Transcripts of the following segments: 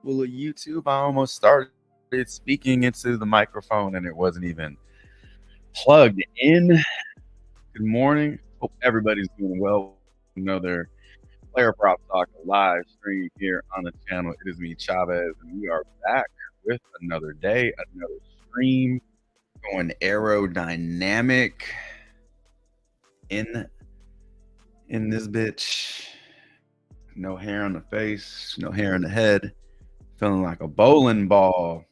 Well, YouTube, I almost started speaking into the microphone and it wasn't even plugged in. Good morning. Hope everybody's doing well. Welcome to another Player Prop Talk live stream here on the channel. It is me, Chavez, and we are back with another day, another stream going aerodynamic in this bitch. No hair on the face, no hair on the head. Feeling like a bowling ball.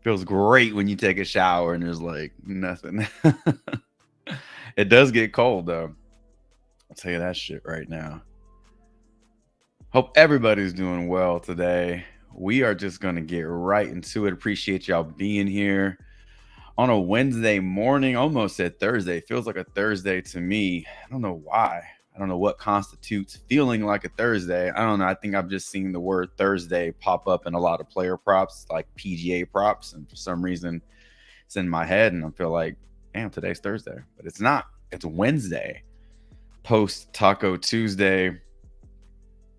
Feels great when you take a shower and there's like nothing. It does get cold though. I'll tell you that shit right now. Hope everybody's doing well today. We are just going to get right into it. Appreciate y'all being here on a Wednesday morning. Almost said Thursday. Feels like a Thursday to me. I don't know why. I don't know what constitutes feeling like a Thursday. I don't know. I think I've just seen the word Thursday pop up in a lot of player props, like PGA props. And for some reason, it's in my head. And I feel like, damn, today's Thursday. But it's not. It's Wednesday. Post Taco Tuesday.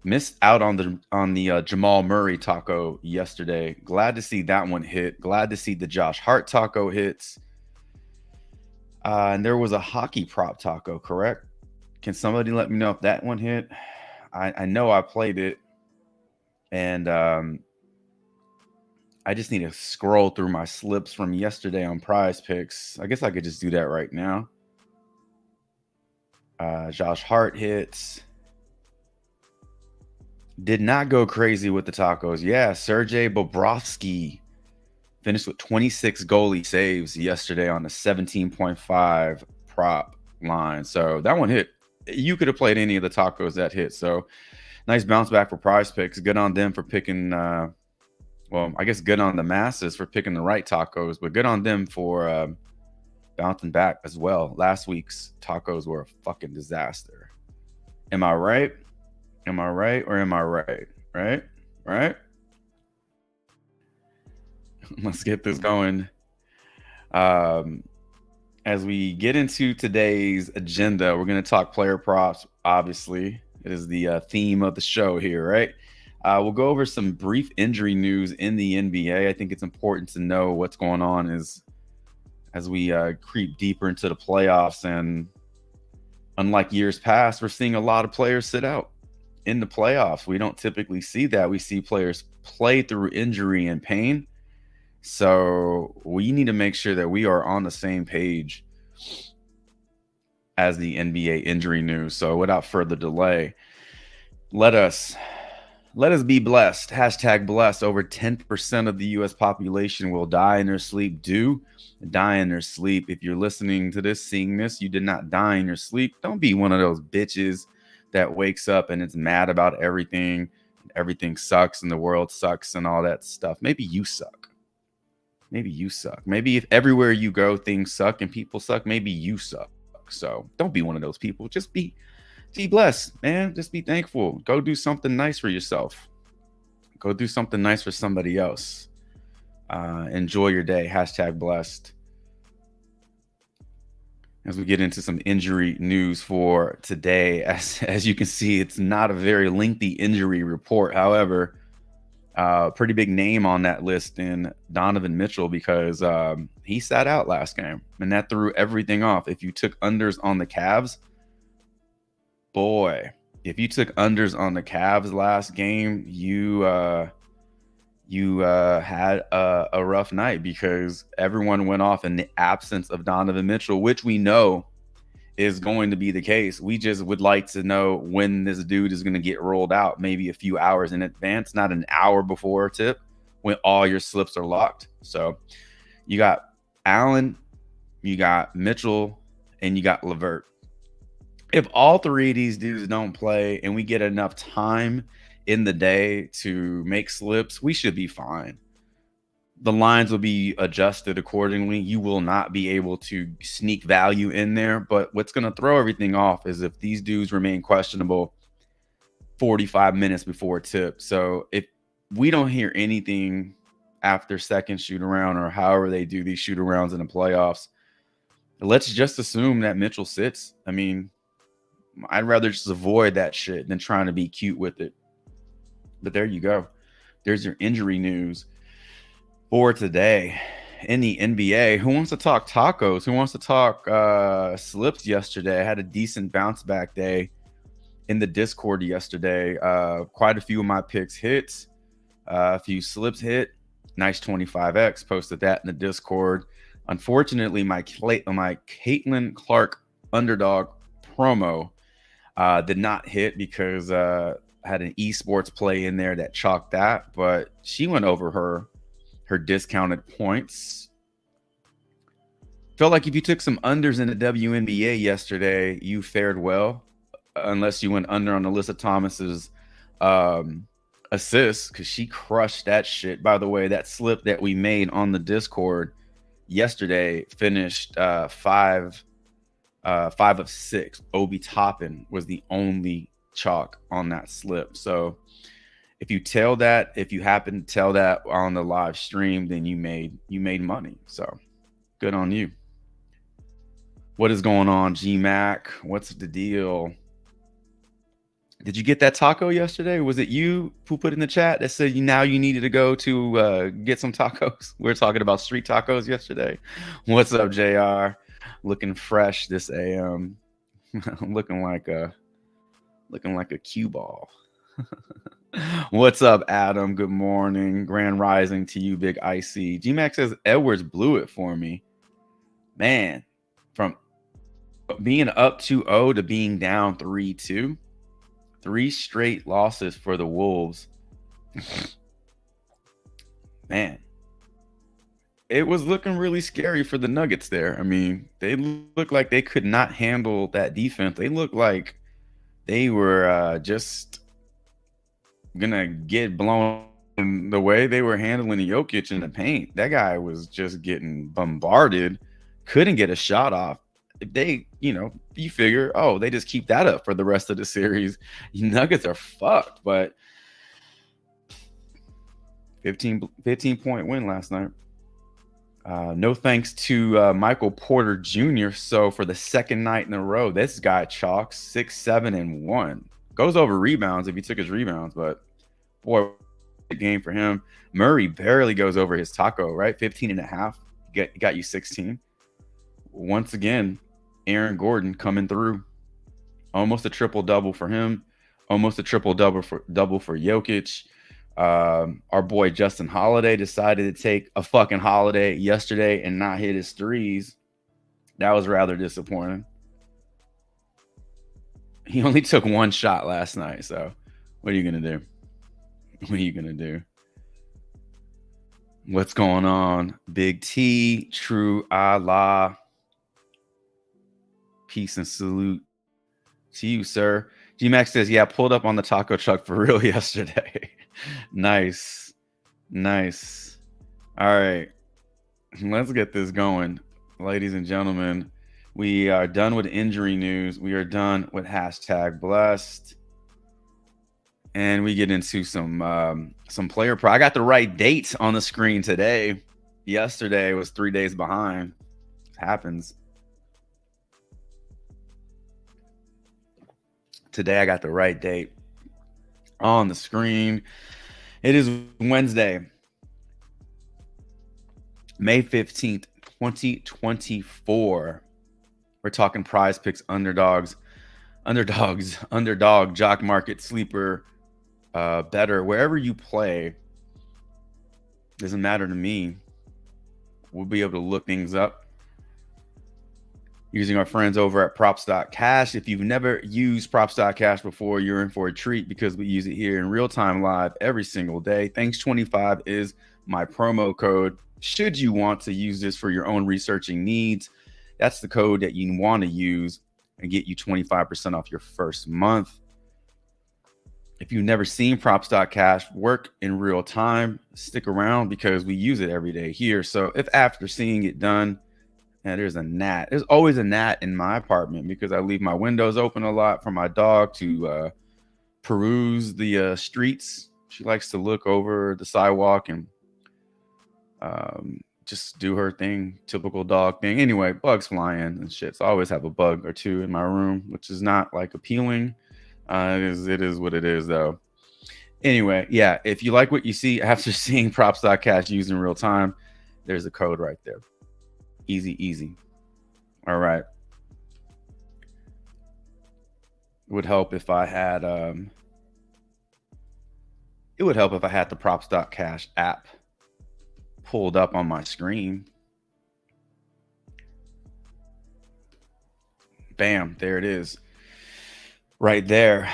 Missed out on the Jamal Murray taco yesterday. Glad to see that one hit. Glad to see the Josh Hart taco hits. And there was a hockey prop taco, correct? Can somebody let me know if that one hit? I know I played it. And I just need to scroll through my slips from yesterday on PrizePicks. I guess I could just do that right now. Josh Hart hits. Did not go crazy with the tacos. Yeah, Sergei Bobrovsky finished with 26 goalie saves yesterday on the 17.5 prop line. So that one hit. You could have played any of the tacos that hit. So nice bounce back for PrizePicks. Good on them for picking, well, I guess good on the masses for picking the right tacos, but good on them for bouncing back as well. Last week's tacos were a fucking disaster. Am I right? Am I right or am I right? Right? Let's get this going. As we get into today's agenda, we're going to talk player props, obviously. It is the theme of the show here, right? We'll go over some brief injury news in the NBA. I think it's important to know what's going on as we creep deeper into the playoffs. And unlike years past, we're seeing a lot of players sit out in the playoffs. We don't typically see that. We see players play through injury and pain. So we need to make sure that we are on the same page as the NBA injury news. So without further delay, let us be blessed. Hashtag blessed. Over 10% of the US population will die in their sleep. Die in their sleep. If you're listening to this, seeing this, you did not die in your sleep. Don't be one of those bitches that wakes up and it's mad about everything. Everything sucks and the world sucks and all that stuff. Maybe you suck. Maybe if everywhere you go, things suck and people suck, maybe you suck. So don't be one of those people. Just be blessed, man. Just be thankful. Go do something nice for yourself. Go do something nice for somebody else. Enjoy your day. Hashtag blessed. As we get into some injury news for today, as you can see, it's not a very lengthy injury report. However, pretty big name on that list in Donovan Mitchell because he sat out last game and that threw everything off. If you took unders on the Cavs, if you took unders on the Cavs last game, you had a rough night because everyone went off in the absence of Donovan Mitchell, which we know is going to be the case. We just would like to know when this dude is going to get rolled out, maybe a few hours in advance, not an hour before tip, when all your slips are locked. So you got Allen, you got Mitchell, and you got LeVert. If all three of these dudes don't play and we get enough time in the day to make slips, we should be fine. The lines will be adjusted accordingly. You will not be able to sneak value in there. But what's going to throw everything off is if these dudes remain questionable 45 minutes before tip. So if we don't hear anything after second shoot around or however they do these shoot arounds in the playoffs, let's just assume that Mitchell sits. I mean, I'd rather just avoid that shit than trying to be cute with it. But there you go. There's your injury news for today. In the NBA, who wants to talk tacos? Who wants to talk slips yesterday? I had a decent bounce back day in the Discord yesterday. Quite a few of my picks hit. A few slips hit. Nice 25x. Posted that in the Discord. Unfortunately, my Caitlin Clark underdog promo did not hit because I had an esports play in there that chalked that, but she went over her discounted points. Felt like if you took some unders in the WNBA yesterday, you fared well, unless you went under on Alyssa Thomas's assists, because she crushed that shit. By the way, that slip that we made on the Discord yesterday finished 5 of 6. Obi Toppin was the only chalk on that slip. So if you happen to tell that on the live stream, then you made money. So good on you. What is going on, GMAC? What's the deal? Did you get that taco yesterday? Was it you who put in the chat that said now you needed to go to get some tacos? We were talking about street tacos yesterday. What's up, JR? Looking fresh this AM. looking like a cue ball. What's up, Adam? Good morning. Grand rising to you, Big Icy. GMAX says Edwards blew it for me. Man, from being up 2-0 to being down 3-2. 3 straight losses for the Wolves. Man, it was looking really scary for the Nuggets there. I mean, they looked like they could not handle that defense. They looked like they were just gonna get blown the way they were handling Jokic in the paint. That guy was just getting bombarded, couldn't get a shot off. If they, you figure, they just keep that up for the rest of the series, Nuggets are fucked. But 15-point win last night. No thanks to Michael Porter Jr. So for the second night in a row, this guy chalks 6, 7, and 1. Goes over rebounds if he took his rebounds, but boy, the game for him. Murray barely goes over his taco, right? 15.5. Got you 16. Once again, Aaron Gordon coming through. Almost a triple-double for him. Almost a triple-double for Jokic. Our boy Justin Holiday decided to take a fucking holiday yesterday and not hit his threes. That was rather disappointing. He only took one shot last night, so what are you going to do? What are you going to do? What's going on? Big T, True Allah. Peace and salute to you, sir. GMAX says, yeah, pulled up on the taco truck for real yesterday. Nice. All right. Let's get this going. Ladies and gentlemen, we are done with injury news. We are done with #blessed. And we get into some player pro. I got the right date on the screen today. Yesterday was 3 days behind. It happens. Today I got the right date on the screen. It is Wednesday, May 15th, 2024. We're talking PrizePicks underdog, jock market, sleeper, better, wherever you play. Doesn't matter to me. We'll be able to look things up using our friends over at props.cash. If you've never used props.cash before, you're in for a treat because we use it here in real time live every single day. Thanks 25 is my promo code. Should you want to use this for your own researching needs, that's the code that you want to use and get you 25% off your first month. If you've never seen props.cash work in real time, stick around because we use it every day here. So if after seeing it done, there's a gnat. There's always a gnat in my apartment because I leave my windows open a lot for my dog to peruse the streets. She likes to look over the sidewalk and just do her thing, typical dog thing. Anyway, bugs flying and shit. So I always have a bug or two in my room, which is not like appealing. It is what it is, though. Anyway, yeah, if you like what you see after seeing props.cash used in real time, there's a code right there. Easy, easy. All right. It would help if I had the props.cash app pulled up on my screen. Bam, there it is. Right there.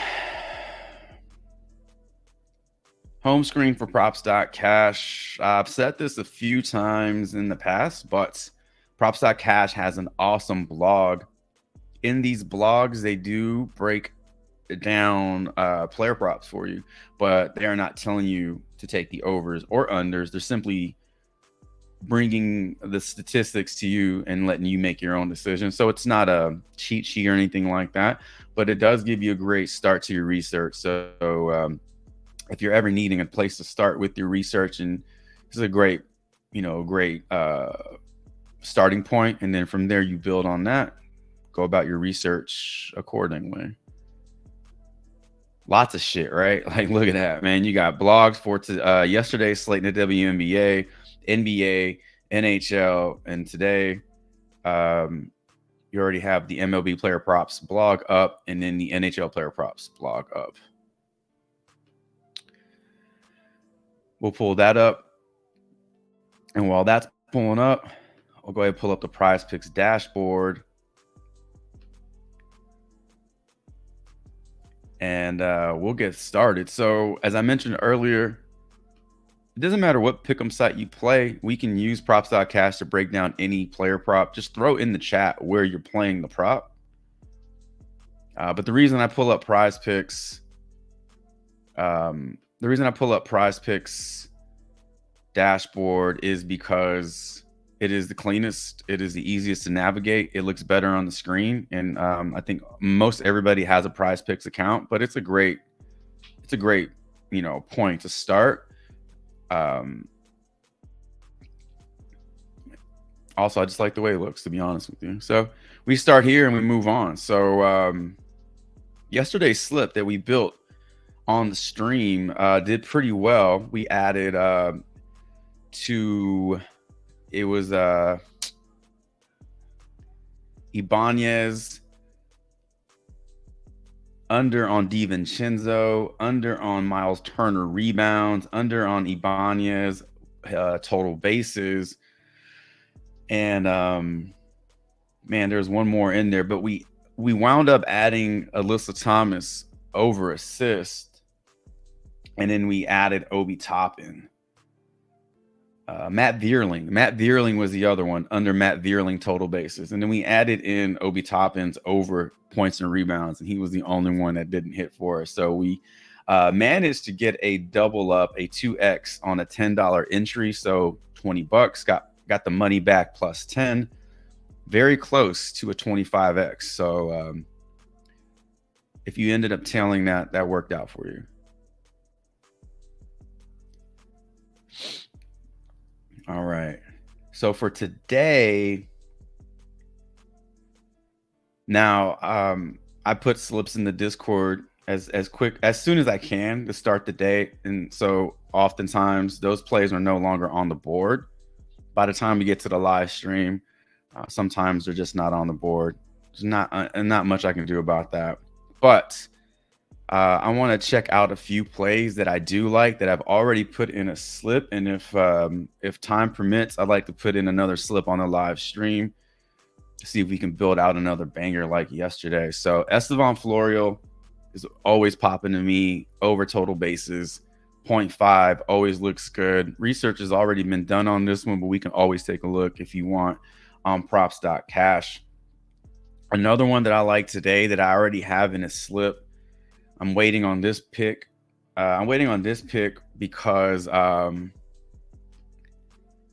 Home screen for props.cash. I've said this a few times in the past, but props.cash has an awesome blog. In these blogs, they do break down player props for you, but they are not telling you to take the overs or unders. They're simply bringing the statistics to you and letting you make your own decision. So it's not a cheat sheet or anything like that, but it does give you a great start to your research. So if you're ever needing a place to start with your research, and this is a great, starting point. And then from there, you build on that, go about your research accordingly. Lots of shit, right? Like, look at that, man. You got blogs for yesterday's slate in the WNBA, NBA, NHL, and today you already have the MLB player props blog up, and then the NHL player props blog up. We'll pull that up. And while that's pulling up, I'll go ahead and pull up the PrizePicks dashboard. And we'll get started. So as I mentioned earlier, it doesn't matter what pick'em site you play. We can use props.cash to break down any player prop. Just throw in the chat where you're playing the prop. But the reason I pull up PrizePicks, dashboard is because it is the cleanest. It is the easiest to navigate. It looks better on the screen. And I think most everybody has a PrizePicks account, but it's a great, point to start. Also, I just like the way it looks, to be honest with you. So we start here and we move on. So yesterday's slip that we built on the stream did pretty well. We added it was Ibanez, under on DiVincenzo, under on Miles Turner rebounds, under on Ibanez total bases. And man, there's one more in there, but we wound up adding Alyssa Thomas over assist, and then we added Obi Toppin. Matt Vierling was the other one, under Matt Vierling total bases. And then we added in Obi Toppin's over points and rebounds, and he was the only one that didn't hit for us. So we managed to get a double up, a 2x on a $10 entry. So $20, got the money back plus 10, very close to a 25x. So if you ended up tailing that worked out for you. All right. So for today, now I put slips in the Discord as soon as I can to start the day. And so oftentimes those plays are no longer on the board. By the time we get to the live stream, sometimes they're just not on the board. There's not much I can do about that. But I want to check out a few plays that I do like that I've already put in a slip. And if time permits, I'd like to put in another slip on the live stream to see if we can build out another banger like yesterday. So Estevan Florial is always popping to me over total bases. 0.5 always looks good. Research has already been done on this one, but we can always take a look if you want on props.cash. Another one that I like today that I already have in a slip. I'm waiting on this pick. Because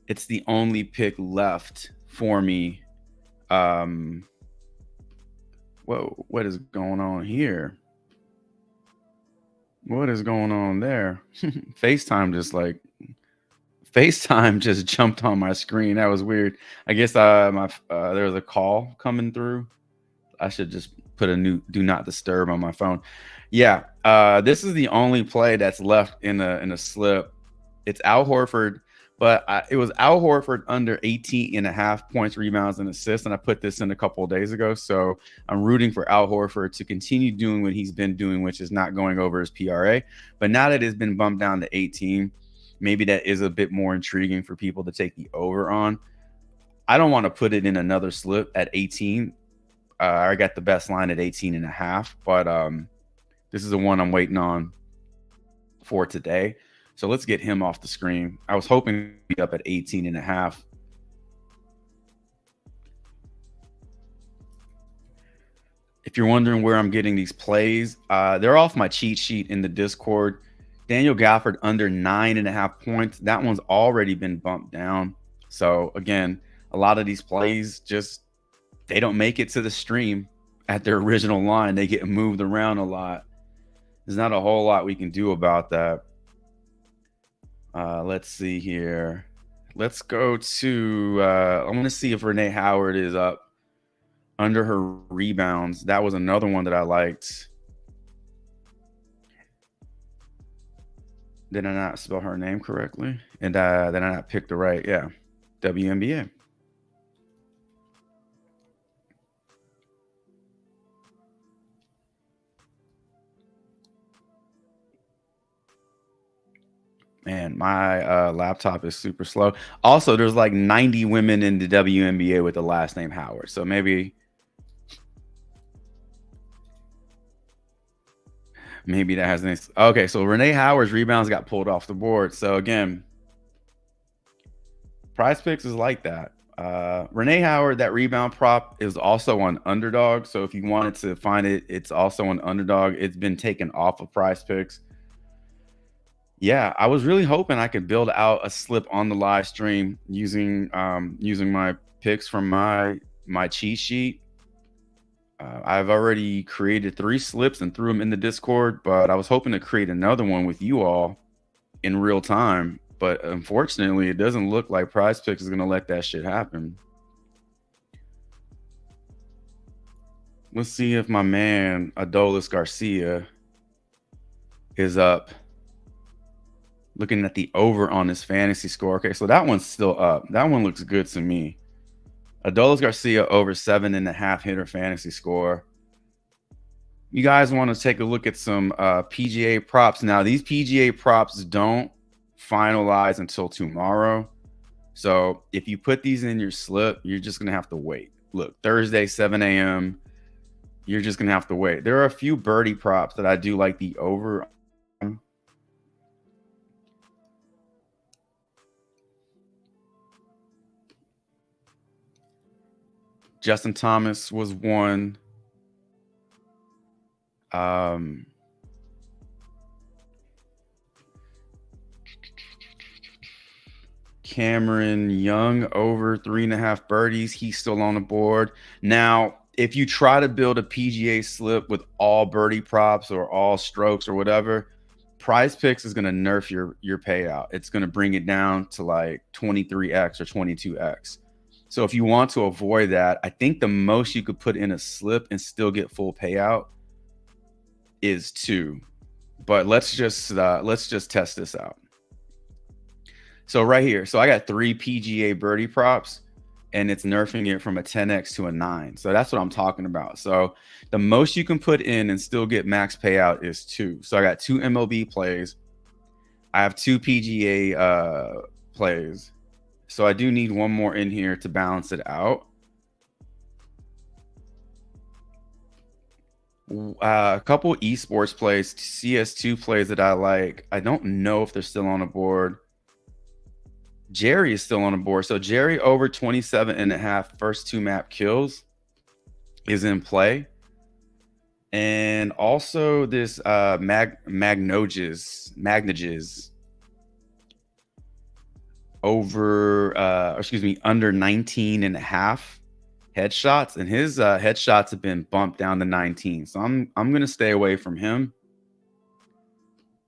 it's the only pick left for me. Whoa, what is going on here? What is going on there? FaceTime just jumped on my screen. That was weird. I guess there was a call coming through. I should just put a new do not disturb on my phone. Yeah, this is the only play that's left in a slip. It's Al Horford, but it was Al Horford under 18.5 points, rebounds, and assists, and I put this in a couple of days ago. So I'm rooting for Al Horford to continue doing what he's been doing, which is not going over his PRA. But now that it's been bumped down to 18, maybe that is a bit more intriguing for people to take the over on. I don't want to put it in another slip at 18. I got the best line at 18.5, but this is the one I'm waiting on for today. So let's get him off the screen. I was hoping to be up at 18.5. If you're wondering where I'm getting these plays, they're off my cheat sheet in the Discord. Daniel Gafford under 9.5 points. That one's already been bumped down. So again, a lot of these plays just, they don't make it to the stream at their original line. They get moved around a lot. There's not a whole lot we can do about that. Let's see here. Let's go to, I want to see if Renee Howard is up under her rebounds. That was another one that I liked. Did I not spell her name correctly? And did I not pick the right? Yeah, WNBA. Man, my laptop is super slow. Also, there's like 90 women in the WNBA with the last name Howard. So maybe that has an... Okay, so Renee Howard's rebounds got pulled off the board. So again, PrizePicks is like that. Renee Howard, that rebound prop is also on Underdog. So if you wanted to find it, it's also on Underdog. It's been taken off of PrizePicks. Yeah, I was really hoping I could build out a slip on the live stream using my picks from my cheat sheet. I've already created 3 slips and threw them in the Discord, but I was hoping to create another one with you all in real time. But unfortunately, it doesn't look like PrizePicks is going to let that shit happen. Let's see if my man Adolis Garcia is up. Looking at the over on his fantasy score. Okay, so that one's still up. That one looks good to me. Adolis Garcia over 7.5 hitter fantasy score. You guys want to take a look at some PGA props. Now, these PGA props don't finalize until tomorrow. So if you put these in your slip, you're just going to have to wait. Look, Thursday, 7 a.m., you're just going to have to wait. There are a few birdie props that I do like the over. Justin Thomas was one. Cameron Young over 3.5 birdies. He's still on the board. Now, if you try to build a PGA slip with all birdie props or all strokes or whatever, PrizePicks is going to nerf your payout. It's going to bring it down to like 23x or 22x. So if you want to avoid that, I think the most you could put in a slip and still get full payout is 2. But let's just test this out. So right here, so I got 3 PGA birdie props, and it's nerfing it from a 10x to a 9. So that's what I'm talking about. So the most you can put in and still get max payout is 2. So I got 2 MLB plays. I have 2 PGA plays. So I do need one more in here to balance it out. A couple esports plays, CS2 plays that I like. I don't know if they're still on the board. Jerry is still on the board. So Jerry over 27.5 first 2 map kills is in play. And also this Magnages over under 19.5 headshots, and his headshots have been bumped down to 19. So I'm gonna stay away from him.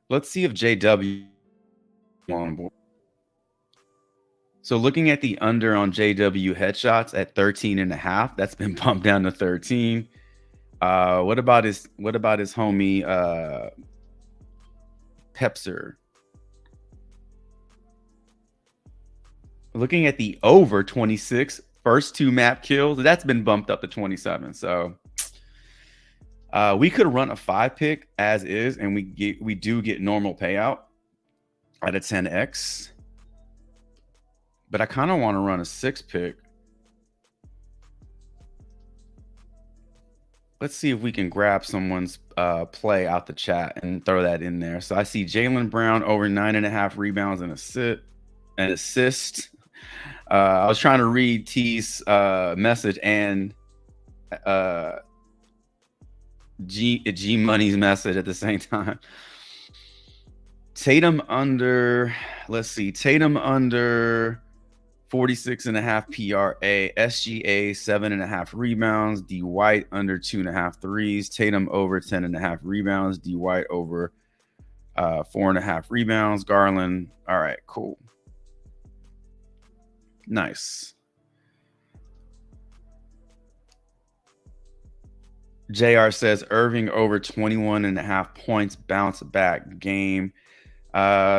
Let's see if JW on board. So looking at the under on JW headshots at 13.5, that's been bumped down to 13. What about his homie Pepser? Looking at the over 26 first 2 map kills, that's been bumped up to 27. So we could run a 5-pick as is, and we do get normal payout at a 10x. But I kind of want to run a 6-pick. Let's see if we can grab someone's play out the chat and throw that in there. So I see Jaylen Brown over 9.5 rebounds and assist. I was trying to read T's message and G Money's message at the same time. Tatum under, let's see, Tatum under 46.5 PRA, SGA 7.5 rebounds, D White under 2.5 threes, Tatum over 10.5 rebounds, D White over 4.5 rebounds, Garland. All right, cool. Nice. JR says Irving over 21.5 points, bounce back game.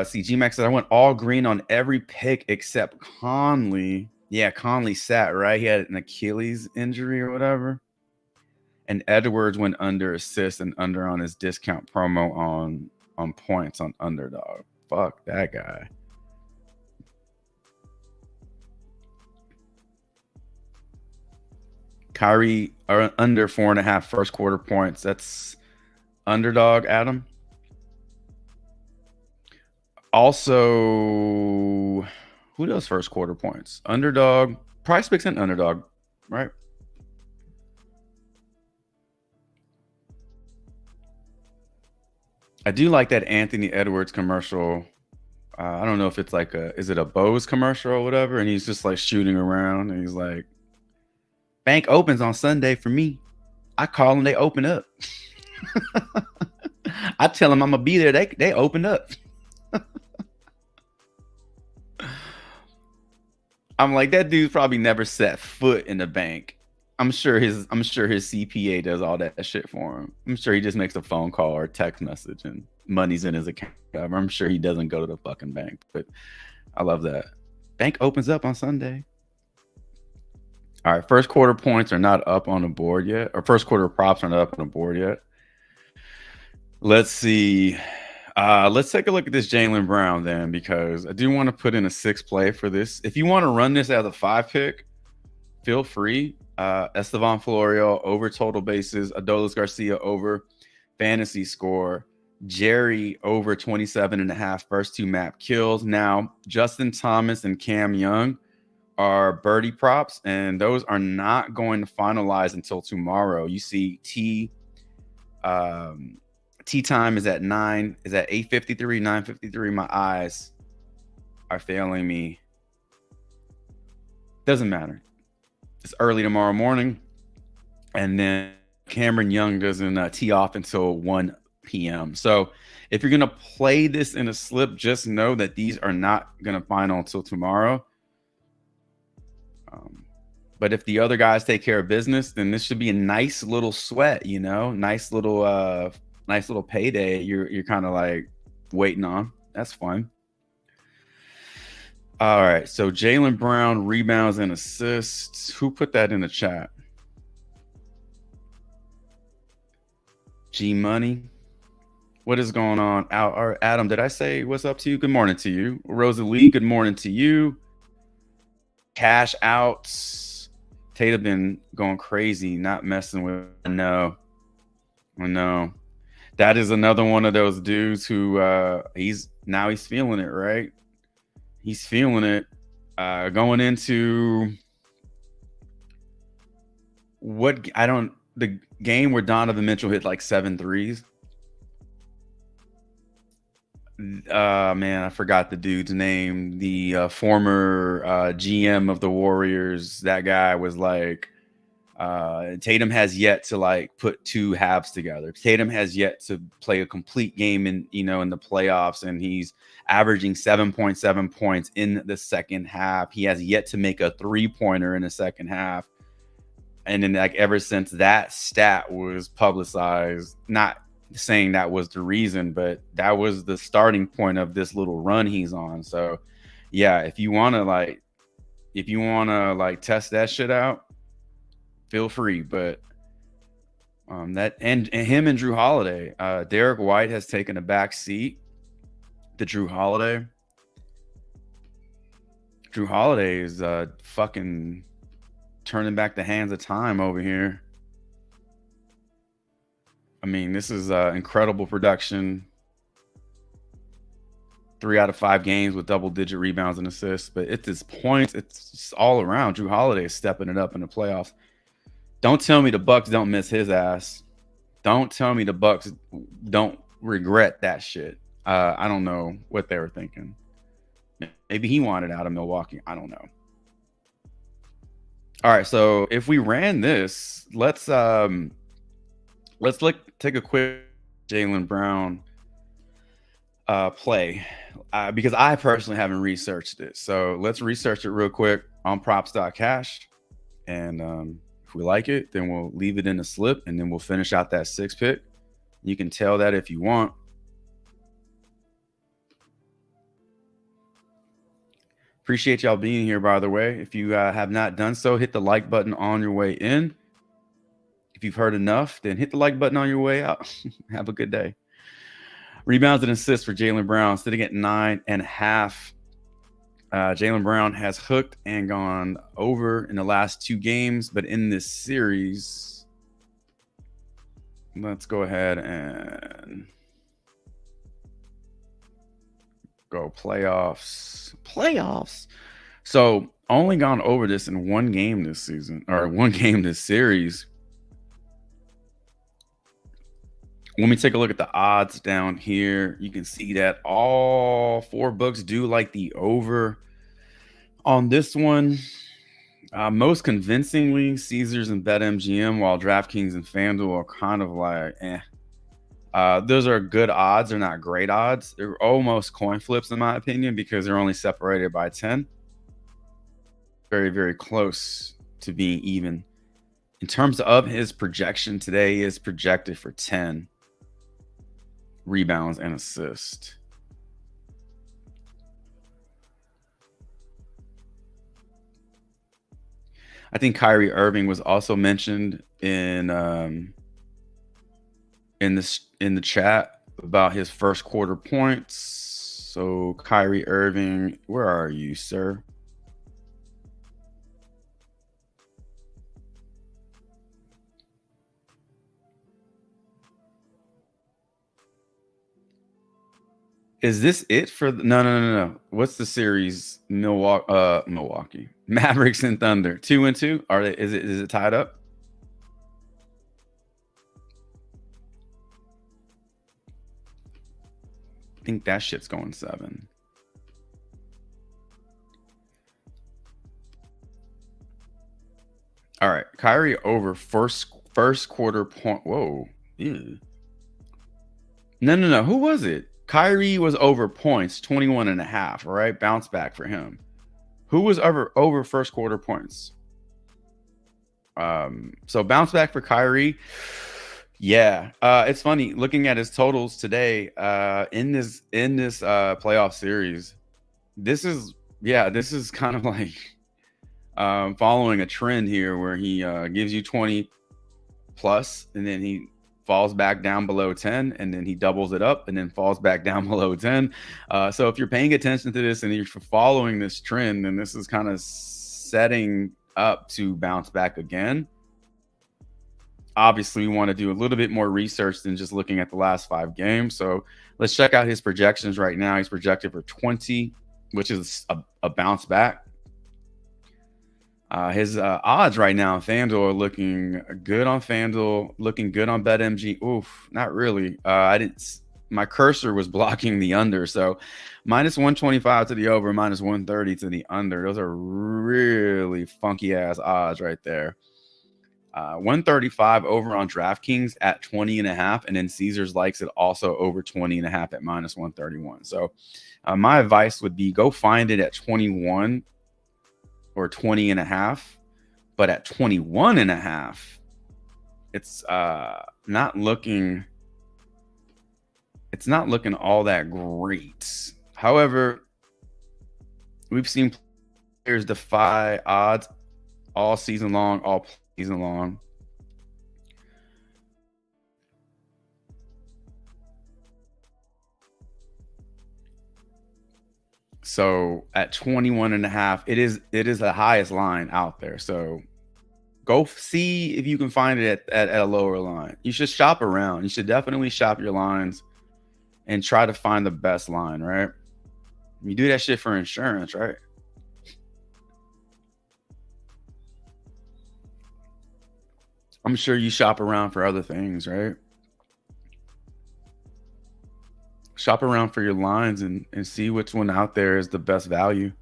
See, G-Max said I went all green on every pick except Conley. Yeah, Conley sat, right? He had an Achilles injury or whatever. And Edwards went under assist and under on his discount promo on points on Underdog. Fuck that guy. Kyrie are under 4.5 first quarter points. That's Underdog, Adam. Also, who does first quarter points? Underdog, PrizePicks and Underdog, right? I do like that Anthony Edwards commercial. I don't know if it's like is it a Bose commercial or whatever? And he's just like shooting around and he's like, bank opens on Sunday for me. I call them, they open up. I tell them I'm gonna be there. They open up. I'm like, that dude's probably never set foot in the bank. I'm sure his CPA does all that shit for him. I'm sure he just makes a phone call or a text message and money's in his account. I'm sure he doesn't go to the fucking bank. But I love that. Bank opens up on Sunday. All right, first quarter points are not up on the board yet, or first quarter props are not up on the board yet. Let's see. Let's take a look at this Jaylen Brown then, because I do want to put in a 6 play for this. If you want to run this as a 5-pick, feel free. Esteban Florio over total bases, Adolis Garcia over fantasy score, Jerry over 27.5 first 2 map kills. Now, Justin Thomas and Cam Young are birdie props, and those are not going to finalize until tomorrow. You see T time is at 8:53, 9:53. My eyes are failing me. Doesn't matter. It's early tomorrow morning. And then Cameron Young doesn't tee off until 1 p.m. So if you're going to play this in a slip, just know that these are not going to final until tomorrow. But if the other guys take care of business, then this should be a nice little sweat, you know, nice little payday. You're kind of like waiting on. That's fun. All right. So Jaylen Brown rebounds and assists. Who put that in the chat? G Money. What is going on? Adam, did I say what's up to you? Good morning to you. Rosalie, good morning to you. Cash outs. Tatum been going crazy, not messing with. I know. That is another one of those dudes who he's feeling it, right? He's feeling it. Going into the game where Donovan Mitchell hit like 7 threes. Man, I forgot the dude's name. The former GM of the Warriors. That guy was like, Tatum has yet to like put 2 halves together. Tatum has yet to play a complete game in the playoffs, and he's averaging 7.7 points in the second half. He has yet to make a 3-pointer in the second half. And then like ever since that stat was publicized, not saying that was the reason, but that was the starting point of this little run he's on. So yeah, if you want to like test that shit out, feel free. But that and him and Drew Holiday, Derek White has taken a back seat to Drew Holiday. Drew Holiday is fucking turning back the hands of time over here. I mean, this is incredible production. 3 out of 5 games with double-digit rebounds and assists. But at this point, it's just all around. Drew Holiday is stepping it up in the playoffs. Don't tell me the Bucks don't miss his ass. Don't tell me the Bucks don't regret that shit. I don't know what they were thinking. Maybe he wanted out of Milwaukee. I don't know. All right, so if we ran this, let's take a quick Jaylen Brown play because I personally haven't researched it. So let's research it real quick on props.cash. And if we like it, then we'll leave it in the slip and then we'll finish out that 6 pick. You can tell that if you want. Appreciate y'all being here, by the way. If you have not done so, hit the like button on your way in. If you've heard enough, then hit the like button on your way out. Have a good day. Rebounds and assists for Jaylen Brown, sitting at 9.5. Jaylen Brown has hooked and gone over in the last 2 games, but in this series, let's go ahead and go playoffs. So only gone over this in 1 game this season, or 1 game this series. When we take a look at the odds down here, you can see that all 4 books do like the over on this one. Most convincingly, Caesars and BetMGM, while DraftKings and FanDuel are kind of like, those are good odds. They're not great odds. They're almost coin flips, in my opinion, because they're only separated by 10. Very, very close to being even. In terms of his projection today, he is projected for 10 rebounds and assists. I think Kyrie Irving was also mentioned in the chat about his first quarter points. So Kyrie Irving, where are you, sir? Is this it for no. What's the series? Milwaukee Mavericks and Thunder 2-2. Are they? Is it tied up? I think that shit's going 7. All right, Kyrie over first quarter point. Whoa, ew. No. Who was it? Kyrie was over points, 21.5. All right, bounce back for him. Who was over first quarter points? So bounce back for Kyrie. Yeah, it's funny looking at his totals today. In this playoff series, this is kind of like following a trend here where he gives you 20 plus, and then he falls back down below 10, and then he doubles it up and then falls back down below 10. So if you're paying attention to this and you're following this trend, then this is kind of setting up to bounce back again. Obviously, we want to do a little bit more research than just looking at the last 5 games. So let's check out his projections right now. He's projected for 20, which is a bounce back. His odds right now on FanDuel are looking good on FanDuel, looking good on BetMG. Oof, not really. My cursor was blocking the under, so -125 to the over, -130 to the under. Those are really funky ass odds right there. 135 over on DraftKings at 20.5, and then Caesars likes it also over 20.5 at -131. So my advice would be go find it at 21 or 20.5, But at 21.5, it's not looking all that great. However, we've seen players defy odds all season long. So at 21.5, it is the highest line out there. So go see if you can find it at a lower line. You should shop around. You should definitely shop your lines and try to find the best line, right? You do that shit for insurance, right? I'm sure you shop around for other things, right? Shop around for your lines and see which one out there is the best value.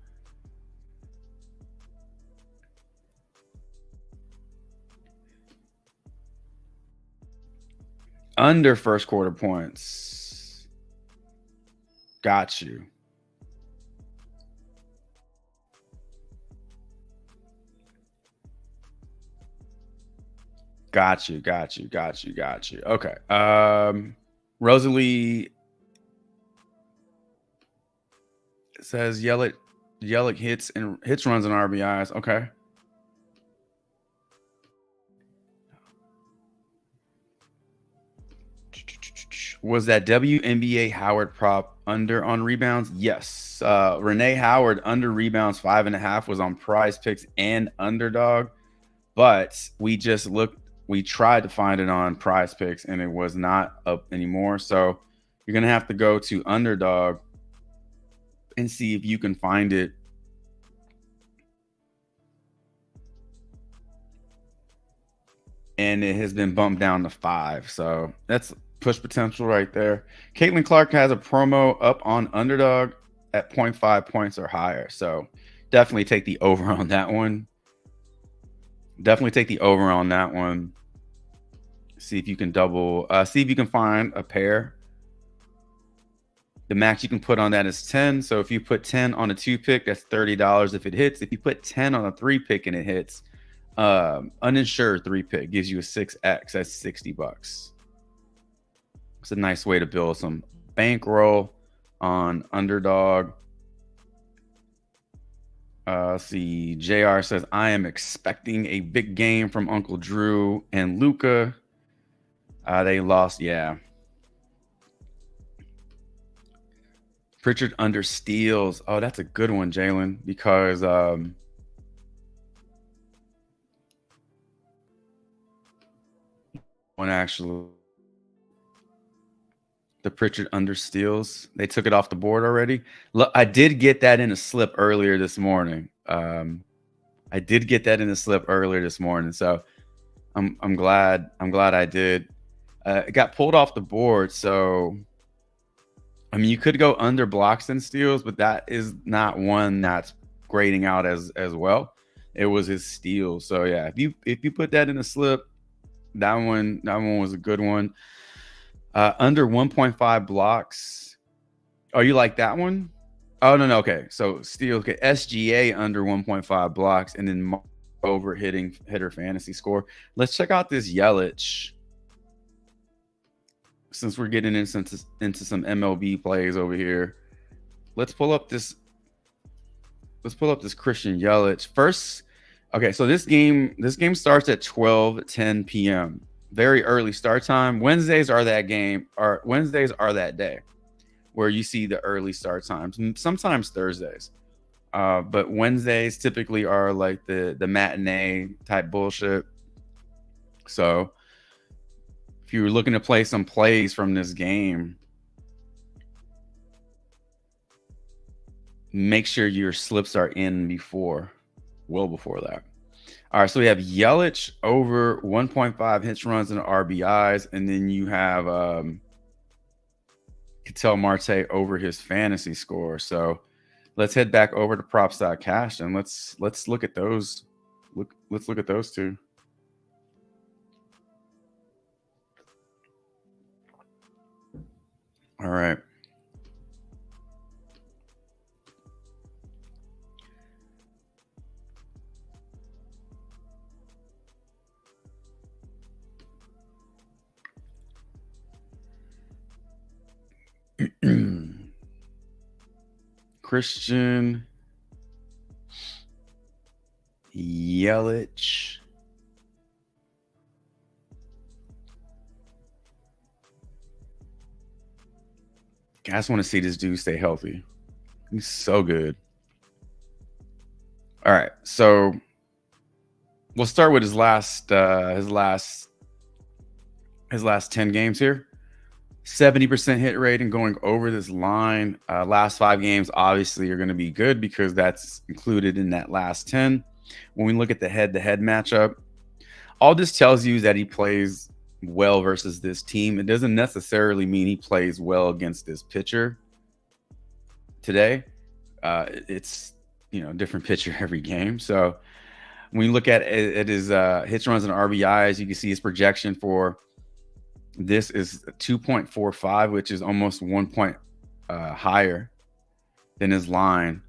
Under first quarter points. Got you. Got you. Okay. Rosalie says Yelich hits runs and RBIs. Okay. Was that WNBA Howard prop under on rebounds? Yes. Renee Howard under rebounds 5.5 was on PrizePicks and Underdog, but we tried to find it on PrizePicks and it was not up anymore. So you're gonna have to go to Underdog and see if you can find it. And it has been bumped down to 5. So that's push potential right there. Caitlin Clark has a promo up on Underdog at 0.5 points or higher. So definitely take the over on that one. See if you can see if you can find a pair. The max you can put on that is 10. So if you put 10 on a 2-pick, that's $30 if it hits. If you put 10 on a 3-pick and it hits, uninsured 3-pick gives you a 6x. That's $60. It's a nice way to build some bankroll on Underdog. See, JR says, I am expecting a big game from Uncle Drew and Luca. They lost, yeah. Pritchard under steals. Oh, that's a good one, Jalen, because one actually, the Pritchard under steals, they took it off the board already. Look, I did get that in a slip earlier this morning. So I'm glad I did. It got pulled off the board, so I mean, you could go under blocks and steals, but that is not one that's grading out as well. It was his steal. So yeah, if you put that in a slip, that one was a good one. Under 1.5 blocks. Oh, you like that one? Oh no. Okay, so steal. Okay, SGA under 1.5 blocks, and then over hitter fantasy score. Let's check out this Yelich. Since we're getting into some MLB plays over here, let's pull up this Christian Yelich first. Okay, so this game starts at 12:10 p.m. Very early start time. Wednesdays are that day where you see the early start times. Sometimes Thursdays, but Wednesdays typically are like the matinee type bullshit. So if you're looking to play some plays from this game, make sure your slips are in well before that. All right, so we have Yelich over 1.5 hits, runs, and RBIs, and then you have Ketel Marte over his fantasy score. So let's head back over to props.cash and let's look at those. Let's look at those two. All right. Christian Yelich. I just want to see this dude stay healthy. He's so good. All right, so we'll start with his last 10 games here. 70% hit rate and going over this line. Last 5 games obviously are going to be good because that's included in that last 10. When we look at the head-to-head matchup, all this tells you is that he plays well versus this team. It doesn't necessarily mean he plays well against this pitcher today. It's different pitcher every game. So when you look at his hits, runs, and RBIs, you can see his projection for this is 2.45, which is almost 1 point higher than his line.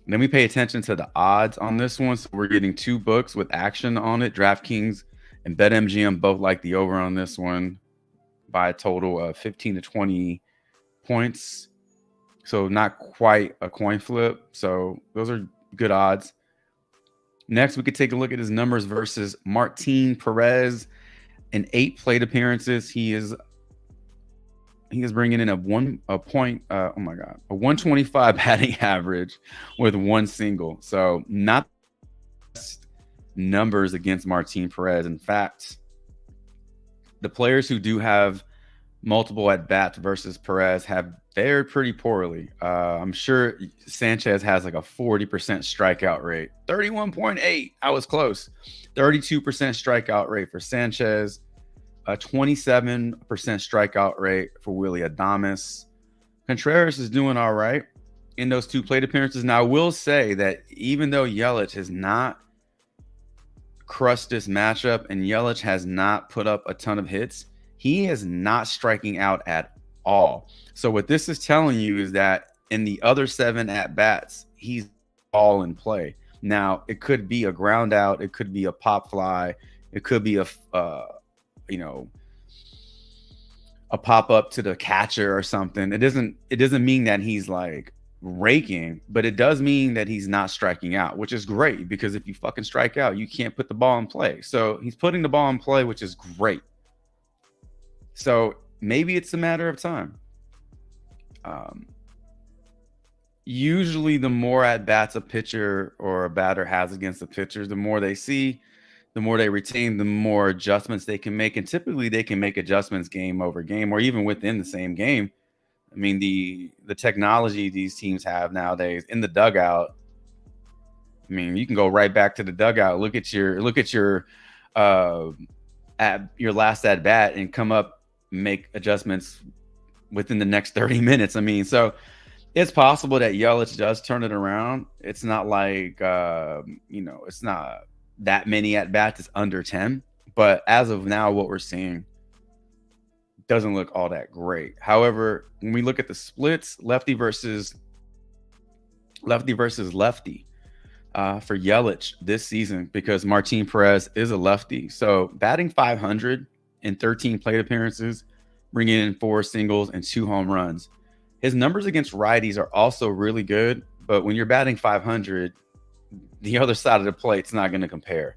And then we pay attention to the odds on this one. So we're getting 2 books with action on it. DraftKings and BetMGM both like the over on this one by a total of 15 to 20 points. So not quite a coin flip. So those are good odds. Next, we could take a look at his numbers versus Martin Perez. In 8 plate appearances, he is bringing in a 125 batting average with 1 single. So not numbers against Martin Perez. In fact, the players who do have multiple at bats versus Perez have fared pretty poorly. I'm sure Sanchez has like a 40% strikeout rate, 31.8. I was close. 32% strikeout rate for Sanchez, a 27% strikeout rate for Willy Adames. Contreras is doing all right in those 2 plate appearances. Now, I will say that even though Yelich has not crushed this matchup and Yelich has not put up a ton of hits, he is not striking out at all. So what this is telling you is that in the other 7 at-bats, he's all in play. Now, it could be a ground out. It could be a pop fly. It could be a pop up to the catcher or something. It doesn't mean that he's like raking, but it does mean that he's not striking out, which is great because if you fucking strike out, you can't put the ball in play. So he's putting the ball in play, which is great. So maybe it's a matter of time. Usually the more at bats a pitcher or a batter has against the pitchers, the more they see, the more they retain, the more adjustments they can make. And typically they can make adjustments game over game or even within the same game. I mean, the technology these teams have nowadays in the dugout. I mean, you can go right back to the dugout, look at your last at bat and come up, make adjustments within the next 30 minutes. I mean, so it's possible that Yelich does turn it around. It's not like, it's not that many at bats. It's under 10. But as of now, what we're seeing doesn't look all that great. However, when we look at the splits, lefty versus lefty for Yelich this season, because Martin Perez is a lefty. So batting 500 in 13 plate appearances, bringing in 4 singles and 2 home runs. His numbers against righties are also really good, but when you're batting 500, the other side of the plate's not going to compare.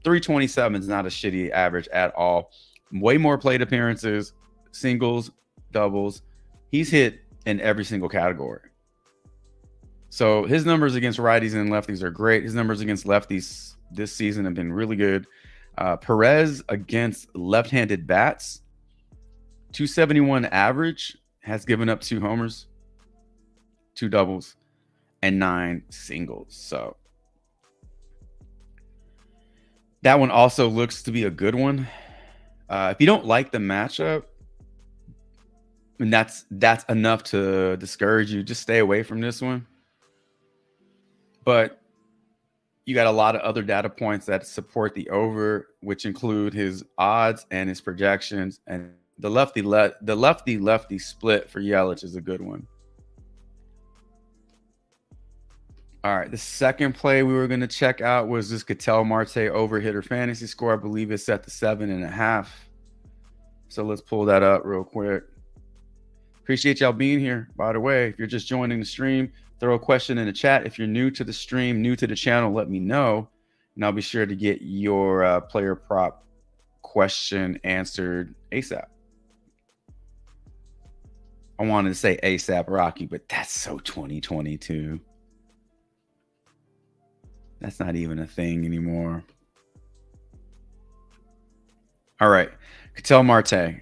327 is not a shitty average at all. Way more plate appearances, singles, doubles. He's hit in every single category. So his numbers against righties and lefties are great. His numbers against lefties this season have been really good. Perez against left-handed bats, 271 average, has given up 2 homers, 2 doubles, and 9 singles. So that one also looks to be a good one. If you don't like the matchup, and that's enough to discourage you, just stay away from this one. But you got a lot of other data points that support the over, which include his odds and his projections. And the lefty split for Yelich is a good one. All right, the second play we were going to check out was this Ketel Marte over hitter fantasy score. I believe it's set to 7.5. So let's pull that up real quick. Appreciate y'all being here. By the way, if you're just joining the stream, throw a question in the chat. If you're new to the stream, new to the channel, let me know, and I'll be sure to get your player prop question answered ASAP. I wanted to say ASAP Rocky, but that's so 2022. That's not even a thing anymore. All right, Ketel Marte.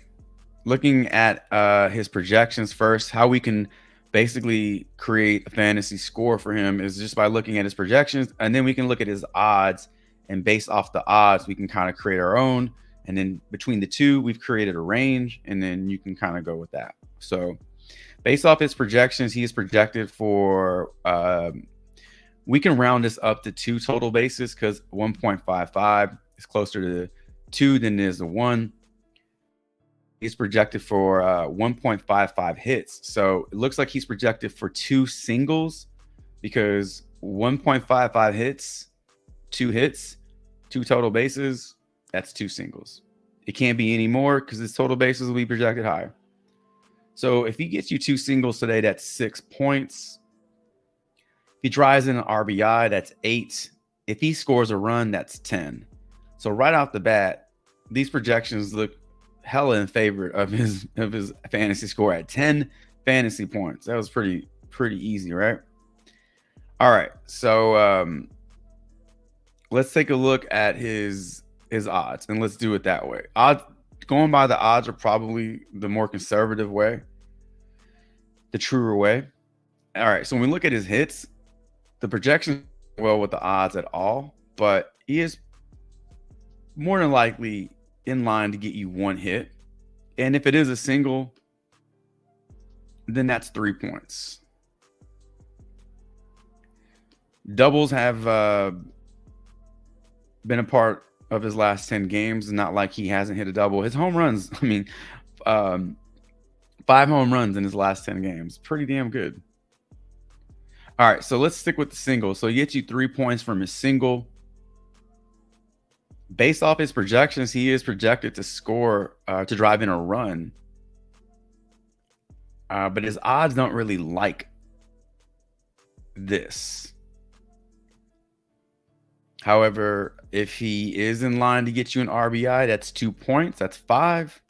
Looking at his projections first, how we can basically create a fantasy score for him is just by looking at his projections, and then we can look at his odds, and based off the odds, we can kind of create our own. And then between the two, we've created a range, and then you can kind of go with that. So based off his projections, he is projected for, we can round this up to 2 total bases because 1.55 is closer to 2 than it is to 1. He's projected for 1.55 hits. So it looks like he's projected for 2 singles because 1.55 hits, 2 hits, 2 total bases, that's 2 singles. It can't be any more because his total bases will be projected higher. So if he gets you 2 singles today, that's 6 points. If he drives in an RBI, that's 8. If he scores a run, that's 10. So right off the bat, these projections look hella in favor of his fantasy score at 10 fantasy points. That was pretty easy, right? All right, so let's take a look at his odds, and let's do it that way. Going by the odds are probably the more conservative way, the truer way. All right, so when we look at his hits, the projection well with the odds at all, but he is more than likely in line to get you 1 hit. And if it is a single, then that's 3 points. Doubles have been a part of his last 10 games. Not like he hasn't hit a double. His home runs, I mean, 5 home runs in his last 10 games. Pretty damn good. All right, so let's stick with the single. So he gets you 3 points from his single. Based off his projections, he is projected to score, to drive in a run. But his odds don't really like this. However, if he is in line to get you an RBI, that's 2 points. That's 5.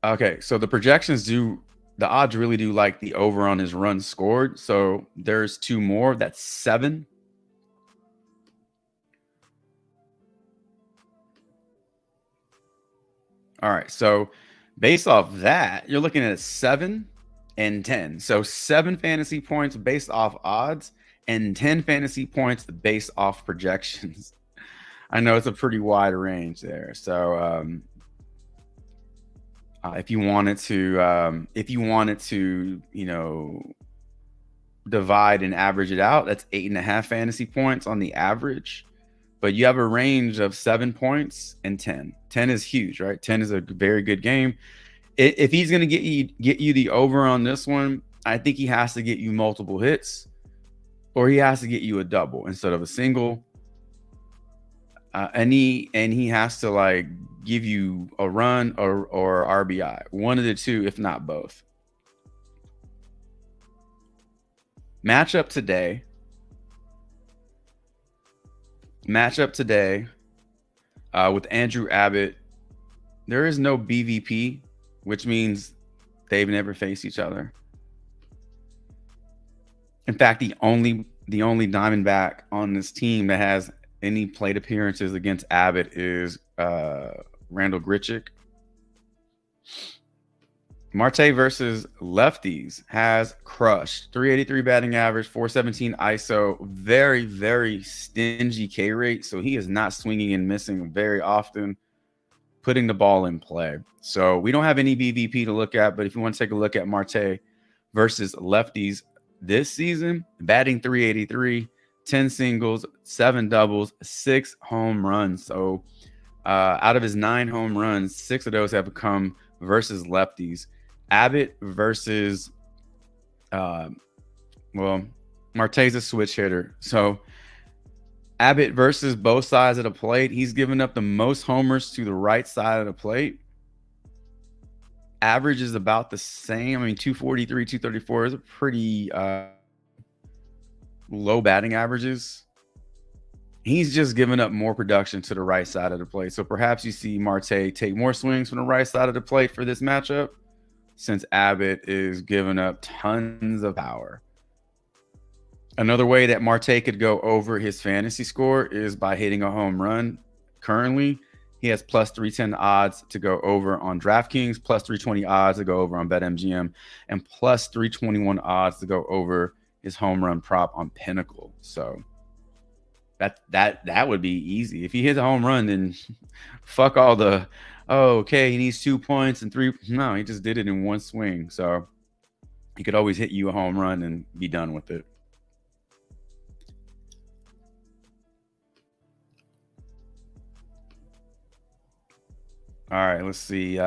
Okay, so the projections the odds really do like the over on his runs scored. So there's 2 more. That's 7. All right, so based off that, you're looking at 7 and 10. So 7 fantasy points based off odds and 10 fantasy points based off projections. I know it's a pretty wide range there. So if you wanted to, you know, divide and average it out, that's 8.5 fantasy points on the average. But you have a range of 7 points and 10. 10 is huge, right? 10 is a very good game. If he's going to get you the over on this one, I think he has to get you multiple hits, or he has to get you a double instead of a single. And he has to like give you a run or RBI, one of the two, if not both. Matchup today with Andrew Abbott. There is no BVP, which means they've never faced each other. In fact, the only Diamondback on this team that has any plate appearances against Abbott is Randall Grichuk. Marte versus lefties has crushed. 383 batting average, 417 ISO, very, very stingy K rate. So he is not swinging and missing very often, putting the ball in play. So we don't have any BVP to look at, but if you want to take a look at Marte versus lefties this season, batting 383, 10 singles, 7 doubles, 6 home runs. So out of his 9 home runs, 6 of those have come versus lefties. Abbott versus, Marte's a switch hitter. So Abbott versus both sides of the plate. He's given up the most homers to the right side of the plate. average is about the same. I mean, 243, 234 is a pretty low batting averages. He's just giving up more production to the right side of the plate. So perhaps you see Marte take more swings from the right side of the plate for this matchup, since Abbott is giving up tons of power. Another way that Marte could go over his fantasy score is by hitting a home run. Currently, he has plus 310 odds to go over on DraftKings, plus 320 odds to go over on BetMGM, and plus 321 odds to go over his home run prop on Pinnacle. So that would be easy. If he hits a home run, then fuck all the, oh, okay, he needs 2 points and 3. No, he just did it in one swing. So he could always hit you a home run and be done with it. All right, let's see.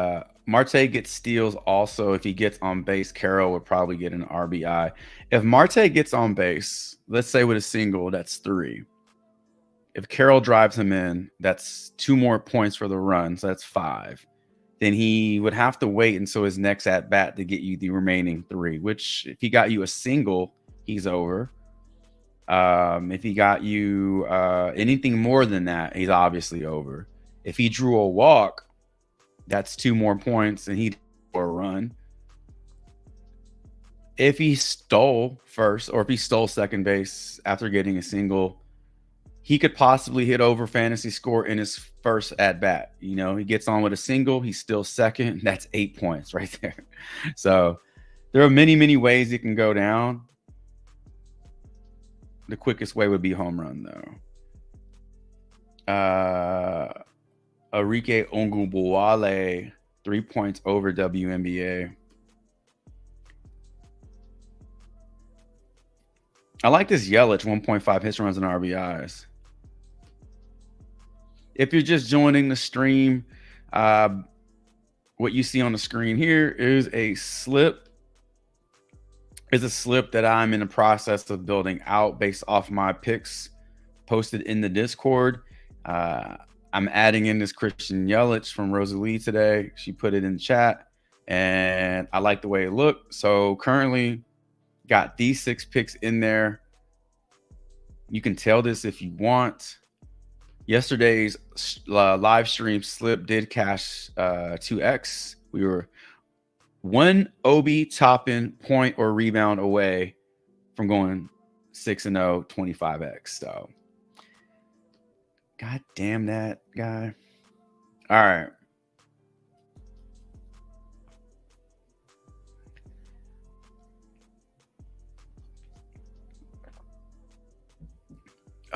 Marte gets steals also. If he gets on base, Carroll would probably get an RBI. If Marte gets on base, let's say with a single, that's 3. If Carroll drives him in, that's 2 more points for the run, so that's 5. Then he would have to wait until his next at bat to get you the remaining 3. Which, if he got you a single, he's over. If he got you anything more than that, he's obviously over. If he drew a walk, that's 2 more points, and he'd for a run. If he stole first, or if he stole second base after getting a single, he could possibly hit over fantasy score in his first at bat. You know, he gets on with a single, he's still second. That's 8 points right there. So there are many, many ways it can go down. The quickest way would be home run, though. Enrique Ongubuale, 3 points over WNBA. I like this Yelich, 1.5 hits, runs, and RBIs. If you're just joining the stream, what you see on the screen here is a slip. It's a slip that I'm in the process of building out based off my picks posted in the Discord. I'm adding in this Christian Yelich from Rosalie today. She put it in chat, and I like the way it looked. So currently got these 6 picks in there. You can tell this if you want. Yesterday's live stream slip did cash 2x. We were 1 Obi Toppin point or rebound away from going 6-0, 25x. So, god damn that guy. All right.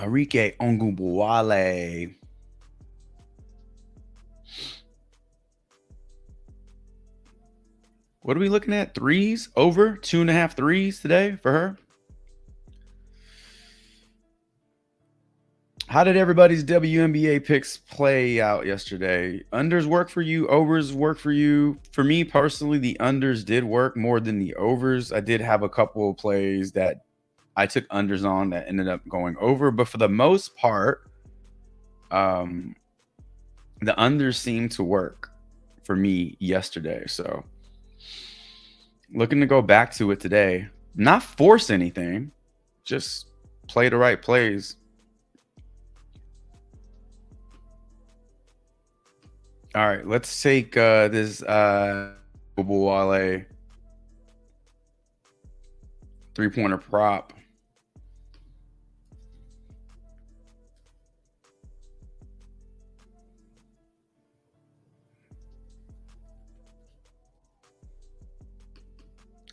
Enrique Ongubuale. What are we looking at? 3s over 2.5 3s today for her. How did everybody's WNBA picks play out yesterday? Unders work for you, overs work for you. For me personally, the unders did work more than the overs. I did have a couple of plays that I took unders on that ended up going over, but for the most part, the unders seemed to work for me yesterday. So looking to go back to it today, not force anything, just play the right plays. All right, let's take this Wale 3-pointer prop.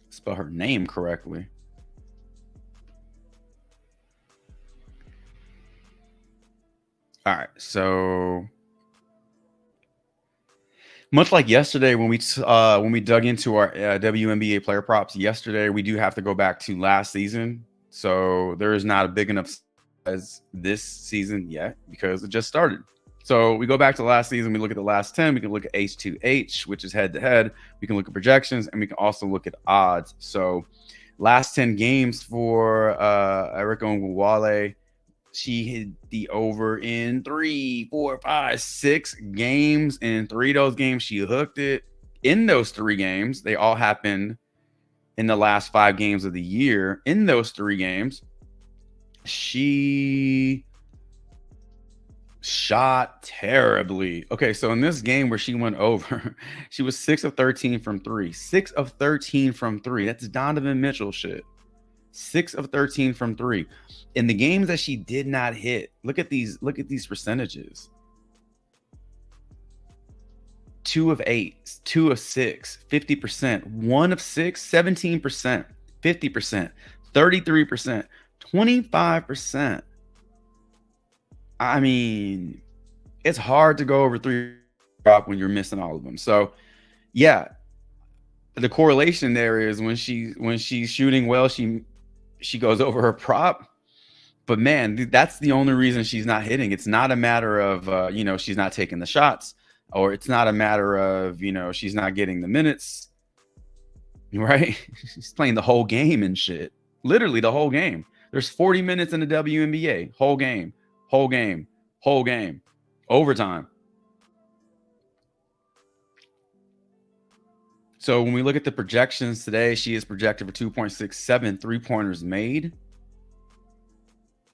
Spell her name correctly. All right, so much like yesterday when we dug into our WNBA player props yesterday, we do have to go back to last season. So there is not a big enough as this season yet because it just started. So we go back to last season, we look at the last 10, we can look at H2H, which is head-to-head. We can look at projections, and we can also look at odds. So last 10 games for Erica Ongubuale, she hit the over in 3, 4, 5, 6 games. In 3 of those games, she hooked it. In those 3 games, they all happened in the last 5 games of the year. In those 3 games, she shot terribly. Okay, so in this game where she went over, she was 6 of 13 from 3. 6 of 13 from 3. That's Donovan Mitchell shit. 6 of 13 from 3. In the games that she did not hit, look at these percentages. 2 of 8, 2 of 6, 50%, 1 of 6, 17%, 50%, 33%, 25%. I mean, it's hard to go over 3 drop when you're missing all of them. So yeah, the correlation there is when she's shooting well, she goes over her prop. But man, that's the only reason she's not hitting. It's not a matter of she's not taking the shots, or it's not a matter of she's not getting the minutes, right? She's playing the whole game and shit. Literally the whole game. There's 40 minutes in the WNBA. Whole game. Overtime. So when we look at the projections today, she is projected for 2.67 3-pointers made.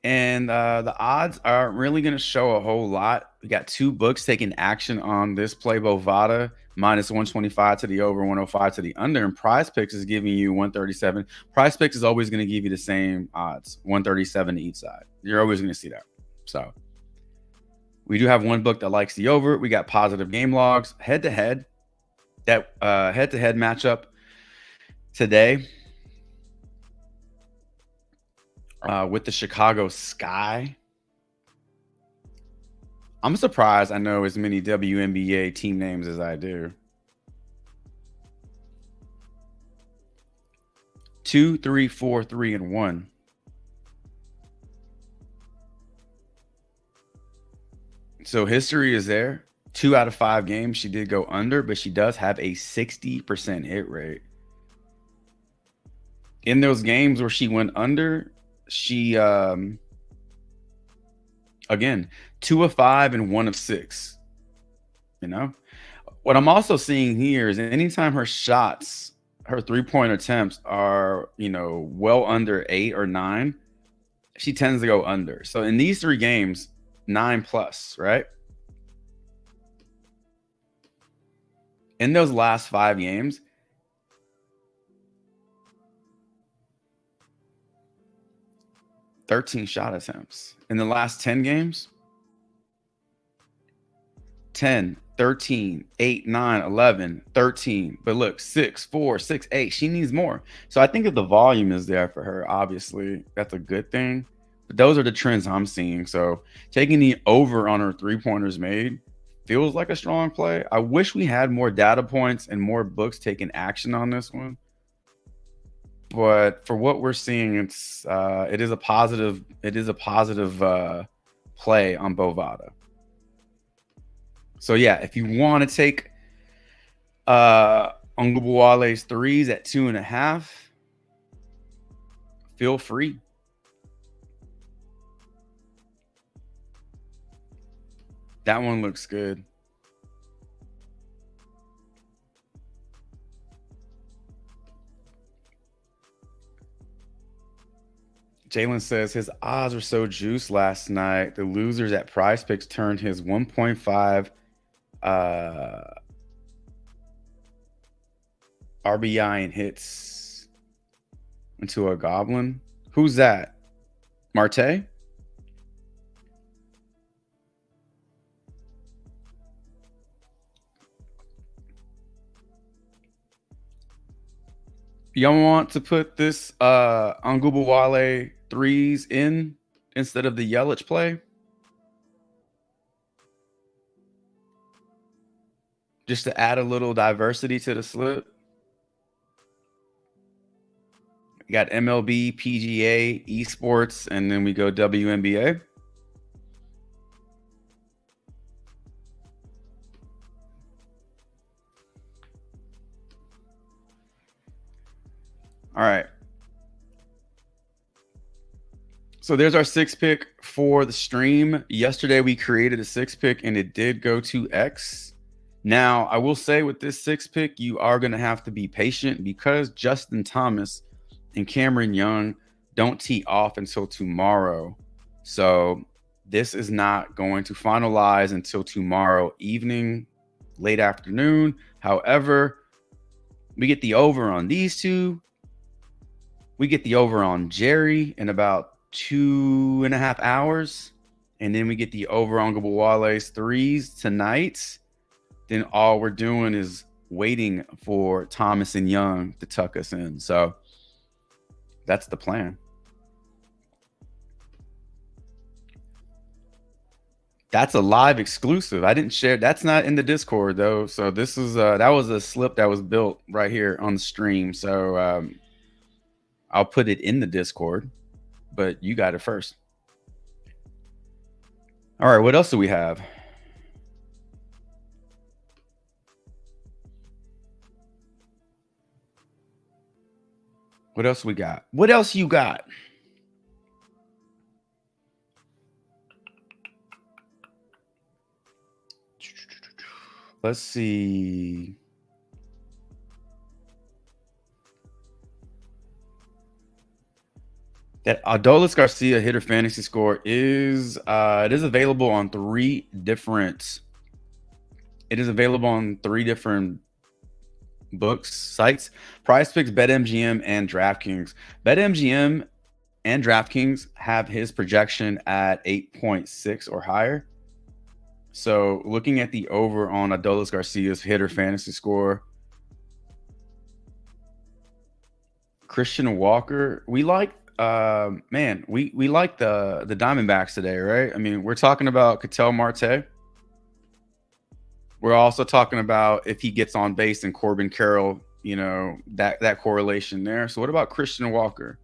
And the odds aren't really going to show a whole lot. We got 2 books taking action on this play. Bovada minus 125 to the over, 105 to the under. And PrizePicks is giving you 137. PrizePicks is always going to give you the same odds, 137 to each side. You're always going to see that. So we do have 1 book that likes the over. We got positive game logs, head-to-head. That head-to-head matchup today with the Chicago Sky. I'm surprised I know as many WNBA team names as I do. 2, 3, 4, 3, and 1. So history is there. 2 out of 5 games she did go under, but she does have a 60% hit rate. In those games where she went under, she again 2 of 5 and 1 of 6. What I'm also seeing here is anytime her shots, her 3-point attempts are well under 8 or 9, she tends to go under. So in these 3 games, 9+, right? In those last 5 games, (13 shot attempts. In the last 10 games, 10, 13, 8, 9, 11, 13. But look, 6, 4, 6, 8. She needs more. So I think if the volume is there for her, obviously, that's a good thing. But those are the trends I'm seeing. So taking the over on her 3-pointers made feels like a strong play. I wish we had more data points and more books taking action on this one. But for what we're seeing, it is a positive play on Bovada. So yeah, if you want to take Ongubuwale's 3s at 2.5, feel free. That one looks good. Jalen says his odds were so juiced last night. The losers at PrizePicks turned his 1.5 RBI and hits into a goblin. Who's that? Marte? Y'all want to put this Ongubuwale 3s in instead of the Yelich play? Just to add a little diversity to the slip. We got MLB, PGA, esports, and then we go WNBA. All right. So there's our 6-pick for the stream. Yesterday we created a 6-pick and it did go to X. Now, I will say with this 6 pick, you are going to have to be patient because Justin Thomas and Cameron Young don't tee off until tomorrow. So this is not going to finalize until tomorrow evening, late afternoon. However, we get the over on these two. We get the over on Jerry in about 2.5 hours. And then we get the over on Gabawale's threes tonight. Then all we're doing is waiting for Thomas and Young to tuck us in. So that's the plan. That's a live exclusive. I didn't share. That's not in the Discord though. So this is that was a slip that was built right here on the stream. So I'll put it in the Discord, but you got it first. All right, what else do we have? What else we got? What else you got? Let's see. That Adolis Garcia hitter fantasy score is it is available on three different books sites: PrizePicks, BetMGM, and DraftKings. BetMGM and DraftKings have his projection at 8.6 or higher. So looking at the over on Adolis Garcia's hitter fantasy score, Christian Walker, we like we like the Diamondbacks today, right? I mean, we're talking about Ketel Marte. We're also talking about if he gets on base and Corbin Carroll, you know, that correlation there. So what about Christian Walker?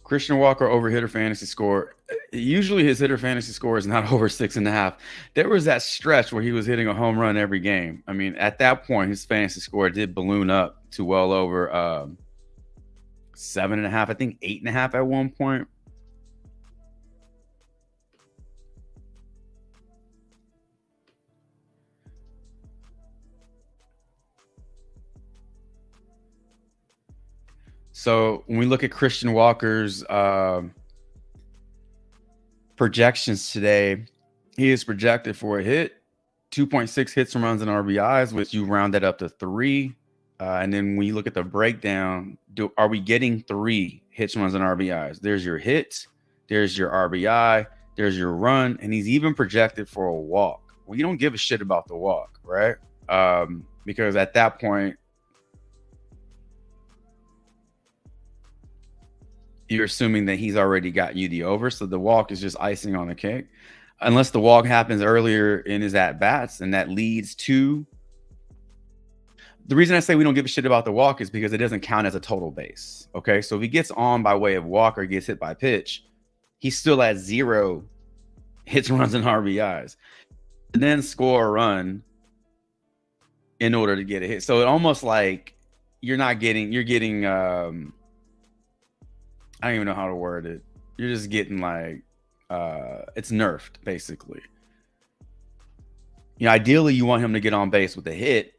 Christian Walker over hitter fantasy score. Usually his hitter fantasy score is not over 6.5. There was that stretch where he was hitting a home run every game. I mean, at that point, his fantasy score did balloon up to well over 7.5. I think 8.5 at one point. So when we look at Christian Walker's projections today, he is projected for a hit, 2.6 hits and runs and RBIs, which you round that up to 3. And then when you look at the breakdown, are we getting 3 hits, runs, and RBIs? There's your hit, there's your RBI, there's your run, and he's even projected for a walk. Well, you don't give a shit about the walk, right? Because at that point, you're assuming that he's already got you the over. So the walk is just icing on the cake. Unless the walk happens earlier in his at-bats, and that leads to... The reason I say we don't give a shit about the walk is because it doesn't count as a total base. Okay, so if he gets on by way of walk or gets hit by pitch, he's still at 0 hits, runs, and RBIs. And then score a run in order to get a hit. So it almost like you're getting I don't even know how to word it. You're just getting like it's nerfed, basically. You know, ideally you want him to get on base with a hit.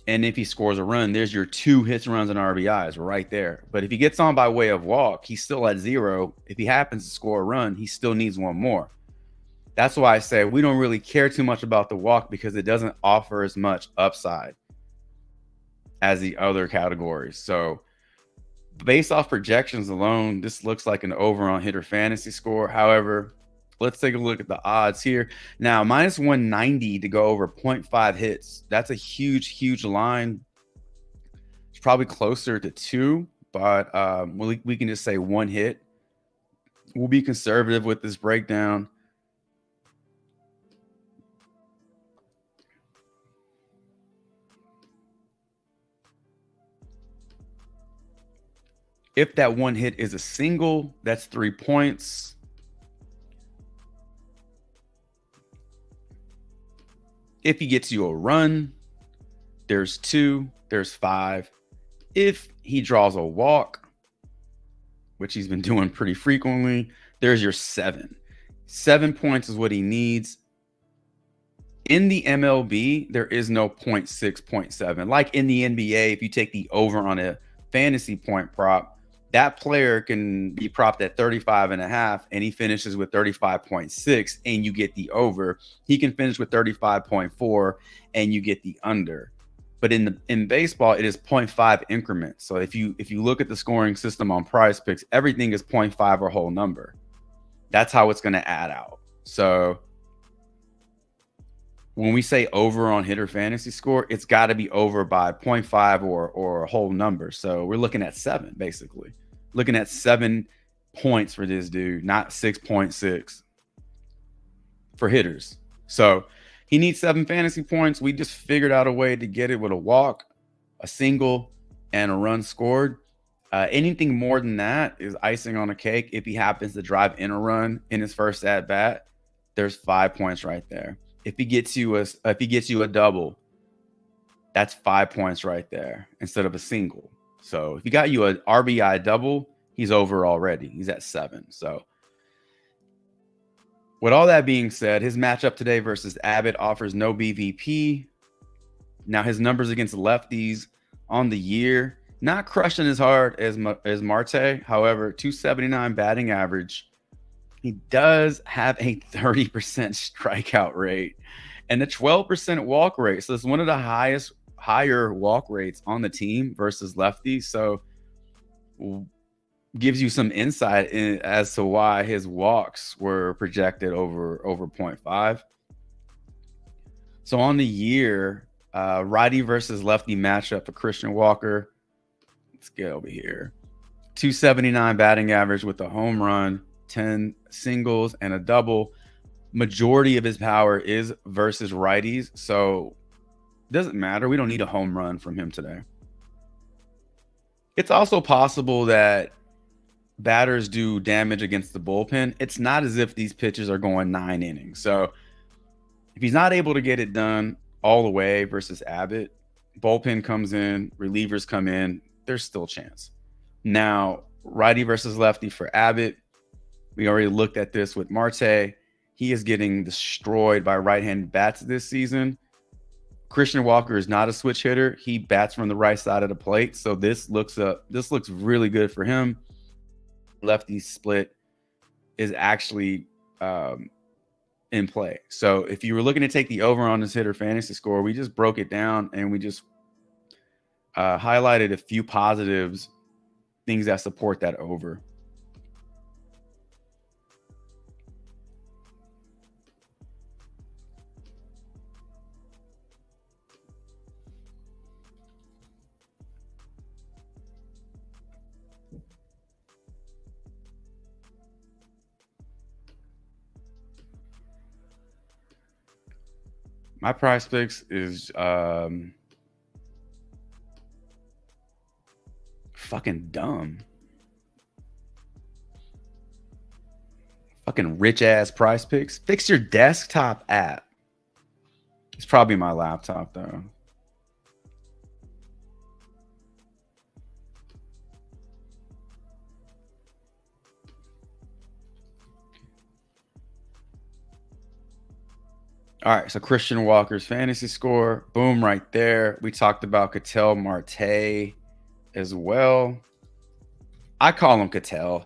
And if he scores a run, there's your 2 hits, runs, and RBIs right there. But if he gets on by way of walk, he's still at 0. If he happens to score a run, he still needs one more. That's why I say we don't really care too much about the walk, because it doesn't offer as much upside as the other categories. So based off projections alone, this looks like an over on hitter fantasy score. However, let's take a look at the odds here. Now, minus 190 to go over 0.5 hits. That's a huge line. It's probably closer to 2, but we can just say 1 hit. We'll be conservative with this breakdown. If that 1 hit is a single, that's 3 points. If he gets you a run, there's 2, there's 5. If he draws a walk, which he's been doing pretty frequently, there's your 7. 7 points is what he needs. In the MLB, there is no 0.6, 0.7. Like in the NBA, if you take the over on a fantasy point prop, that player can be propped at 35.5 and he finishes with 35.6 and you get the over. He can finish with 35.4 and you get the under. But in baseball, it is 0.5 increments. So if you look at the scoring system on PrizePicks, everything is 0.5 or whole number. That's how it's going to add out. So when we say over on hitter fantasy score, it's got to be over by 0.5 or a whole number. So we're looking at 7, basically. Looking at 7 points for this dude, not 6.6 for hitters. So he needs 7 fantasy points. We just figured out a way to get it with a walk, a single, and a run scored. Anything more than that is icing on a cake. If he happens to drive in a run in his first at bat, there's 5 points right there. If he gets you a double, that's 5 points right there instead of a single. So if he got you an RBI double, he's over already. He's at 7. So with all that being said, his matchup today versus Abbott offers no BVP. Now his numbers against lefties on the year, not crushing as hard as Marte. However, 279 batting average. He does have a 30% strikeout rate and a 12% walk rate. So it's one of the higher walk rates on the team versus lefties. So gives you some insight as to why his walks were projected over 0.5. So on the year, righty versus lefty matchup for Christian Walker. Let's get over here. 279 batting average with a home run, 10 singles and a double. Majority of his power is versus righties, so it doesn't matter. We don't need a home run from him today. It's also possible that batters do damage against the bullpen. It's not as if these pitches are going 9 innings. So if he's not able to get it done all the way versus Abbott, bullpen comes in, relievers come in, there's still a chance. Now, righty versus lefty for Abbott, we already looked at this with Marte. He is getting destroyed by right-handed bats this season. Christian Walker is not a switch hitter. He bats from the right side of the plate. So this looks really good for him. Lefty split is actually in play. So if you were looking to take the over on this hitter fantasy score, we just broke it down and we just highlighted a few positives, things that support that over. My PrizePicks is fucking dumb. Fucking rich ass PrizePicks. Fix your desktop app. It's probably my laptop though. All right, so Christian Walker's fantasy score, boom, right there. We talked about Ketel Marte as well. I call him Ketel.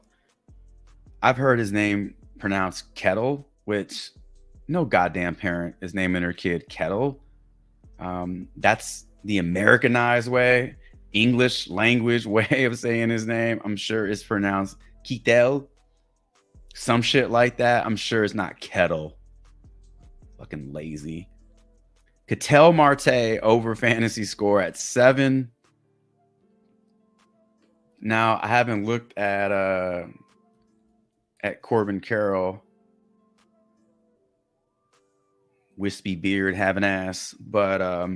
I've heard his name pronounced Kettle, which no goddamn parent is naming their kid Kettle. That's the Americanized way, English language way of saying his name. I'm sure it's pronounced Ketel, some shit like that. I'm sure it's not Kettle. Fucking lazy. Ketel Marte over fantasy score at 7. Now I haven't looked at Corbin Carroll. Wispy beard, have an ass. But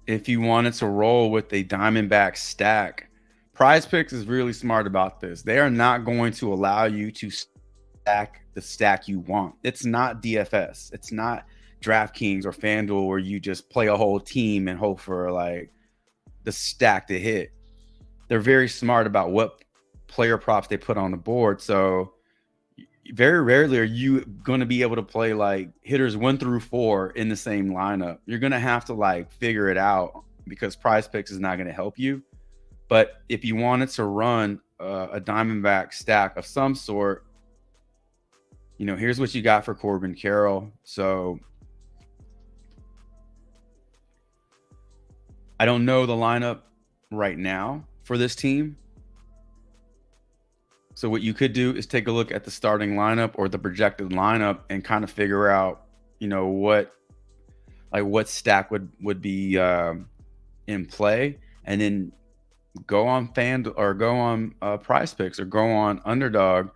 if you wanted to roll with a Diamondback stack, PrizePicks is really smart about this. They are not going to allow you to stack the stack you want. It's not DFS. It's not DraftKings or FanDuel where you just play a whole team and hope for like the stack to hit. They're very smart about what player props they put on the board. So very rarely are you going to be able to play like hitters 1 through 4 in the same lineup. You're going to have to like figure it out because PrizePicks is not going to help you. But if you wanted to run a Diamondback stack of some sort, you know, here's what you got for Corbin Carroll. So I don't know the lineup right now for this team. So what you could do is take a look at the starting lineup or the projected lineup and kind of figure out, you know, what stack would be in play, and then go on go on PrizePicks or go on Underdog.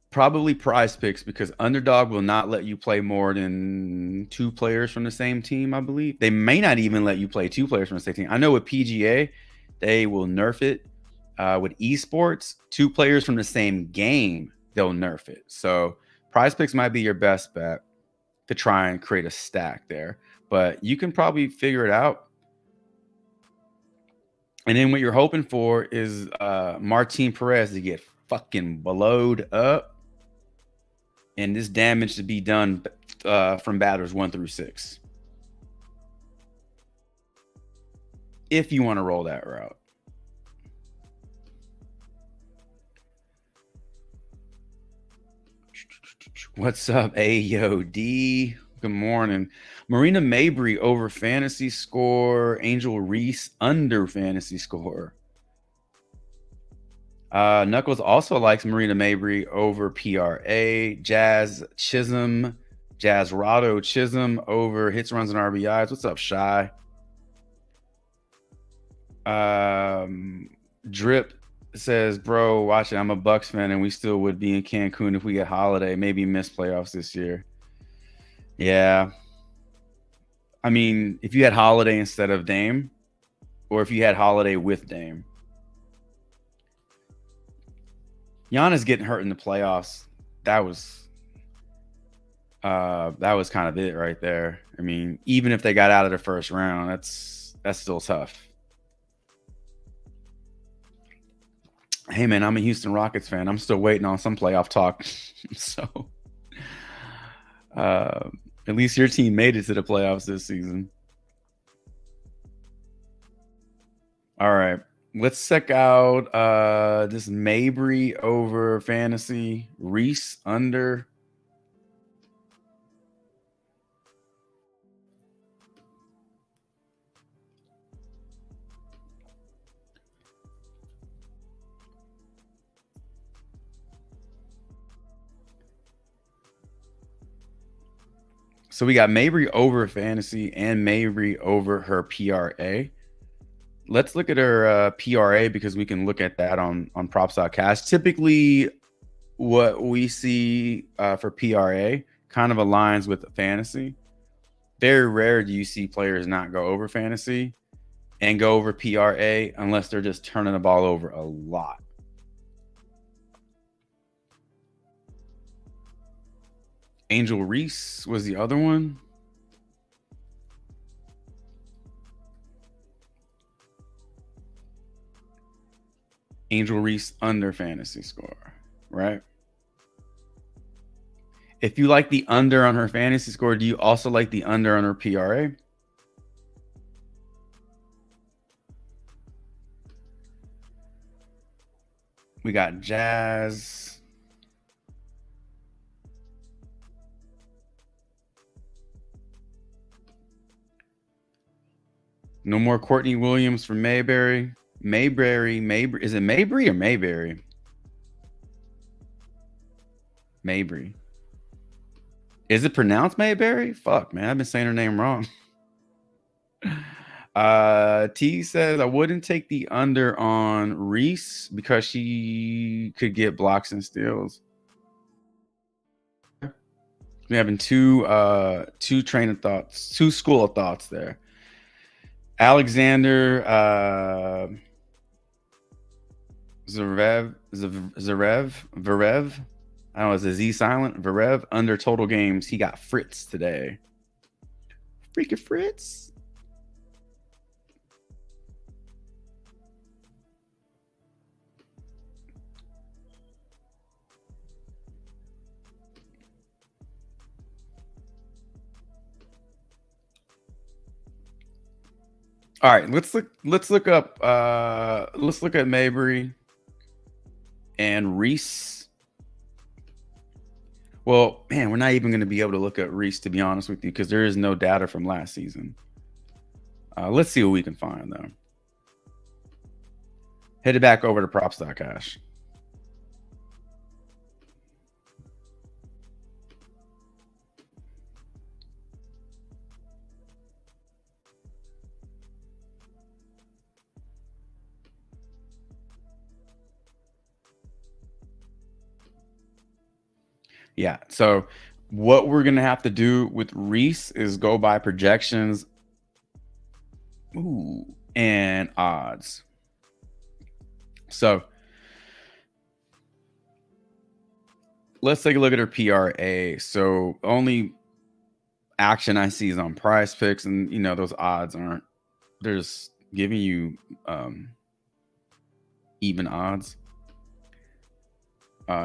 Probably PrizePicks, because Underdog will not let you play more than 2 players from the same team, I believe. They may not even let you play 2 players from the same team. I know with PGA, they will nerf it. With esports, 2 players from the same game, they'll nerf it. So PrizePicks might be your best bet to try and create a stack there. But you can probably figure it out. And then what you're hoping for is Martin Perez to get fucking blowed up, and this damage to be done from batters 1 through 6. If you want to roll that route. What's up, AOD? Good morning. Marina Mabry over fantasy score. Angel Reese under fantasy score. Knuckles also likes Marina Mabry over PRA. Jazz Rado Chisholm over hits, runs, and RBIs. What's up, Shy? Drip says, bro, watch it. I'm a Bucks fan, and we still would be in Cancun if we get Holiday. Maybe miss playoffs this year. Yeah. I mean, if you had Holiday instead of Dame, or if you had Holiday with Dame. Giannis getting hurt in the playoffs, that was kind of it right there. I mean, even if they got out of the first round, that's still tough. Hey man, I'm a Houston Rockets fan. I'm still waiting on some playoff talk. So at least your team made it to the playoffs this season. All right. Let's check out this Mabry over fantasy. Reese under. So we got Mabry over fantasy and Mabry over her PRA. Let's look at her PRA, because we can look at that on props.cash. Typically, what we see for PRA kind of aligns with fantasy. Very rare do you see players not go over fantasy and go over PRA unless they're just turning the ball over a lot. Angel Reese was the other one. Angel Reese under fantasy score, right? If you like the under on her fantasy score, do you also like the under on her PRA? We got Jazz. No more Courtney Williams for Mayberry. Mayberry. Is it Mabry or Mayberry? Mabry. Is it pronounced Mayberry? Fuck, man. I've been saying her name wrong. T says, I wouldn't take the under on Reese because she could get blocks and steals. We're having two train of thoughts, two school of thoughts there. Alexander Zverev. I don't know, is a Z silent? Zverev under total games. He got Fritz today. Freaking Fritz. All right, let's look up let's look at Mabry and Reese. Well, man, we're not even going to be able to look at Reese, to be honest with you, because there is no data from last season. Let's see what we can find, though. Head it back over to props.cash. Yeah, so what we're going to have to do with Reese is go by projections and odds. So let's take a look at her PRA. So only action I see is on PrizePicks, and you know those odds aren't, they're just giving you even odds.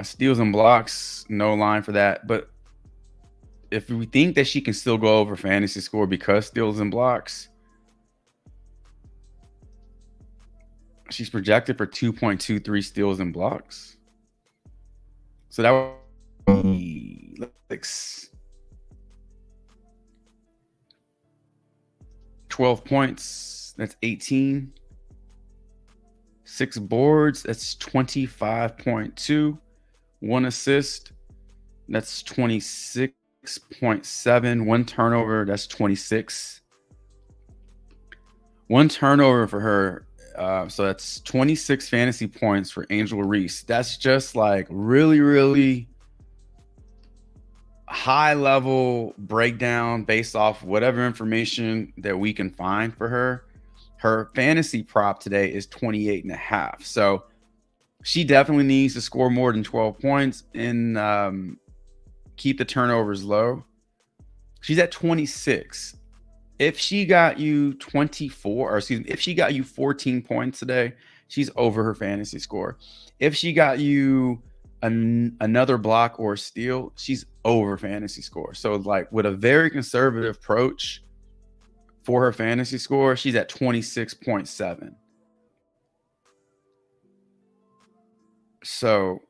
Steals and blocks, no line for that. But if we think that she can still go over fantasy score because steals and blocks, she's projected for 2.23 steals and blocks. So that would be like 12 points. That's 18. 6 boards. That's 25.2. 1 assist. That's 26.7. 1 turnover. That's 26. 1 turnover for her. So that's 26 fantasy points for Angel Reese. That's just like really, really high level breakdown based off whatever information that we can find for her. Her fantasy prop today is 28.5. So she definitely needs to score more than 12 points and keep the turnovers low. She's at 26. If she got you 24, or excuse me, if she got you 14 points today, she's over her fantasy score. If she got you another block or steal, she's over fantasy score. So like with a very conservative approach for her fantasy score, she's at 26.7. So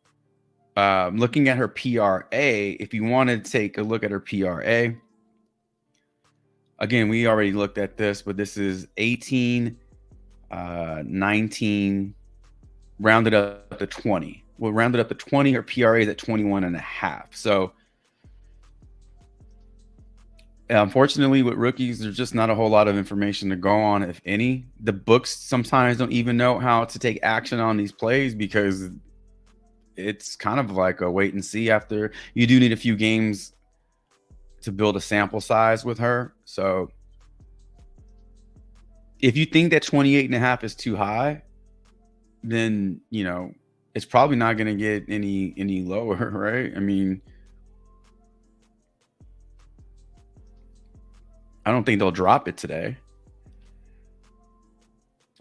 looking at her PRA, if you want to take a look at her PRA, again, we already looked at this, but this is 18, 19, rounded up to 20. Well, rounded up to 20, her PRA is at 21.5. So unfortunately, with rookies, there's just not a whole lot of information to go on, if any. The books sometimes don't even know how to take action on these plays because it's kind of like a wait and see. After you do need a few games to build a sample size with her. So if you think that 28.5 is too high, then, you know, it's probably not going to get any lower, right? I mean, I don't think they'll drop it today.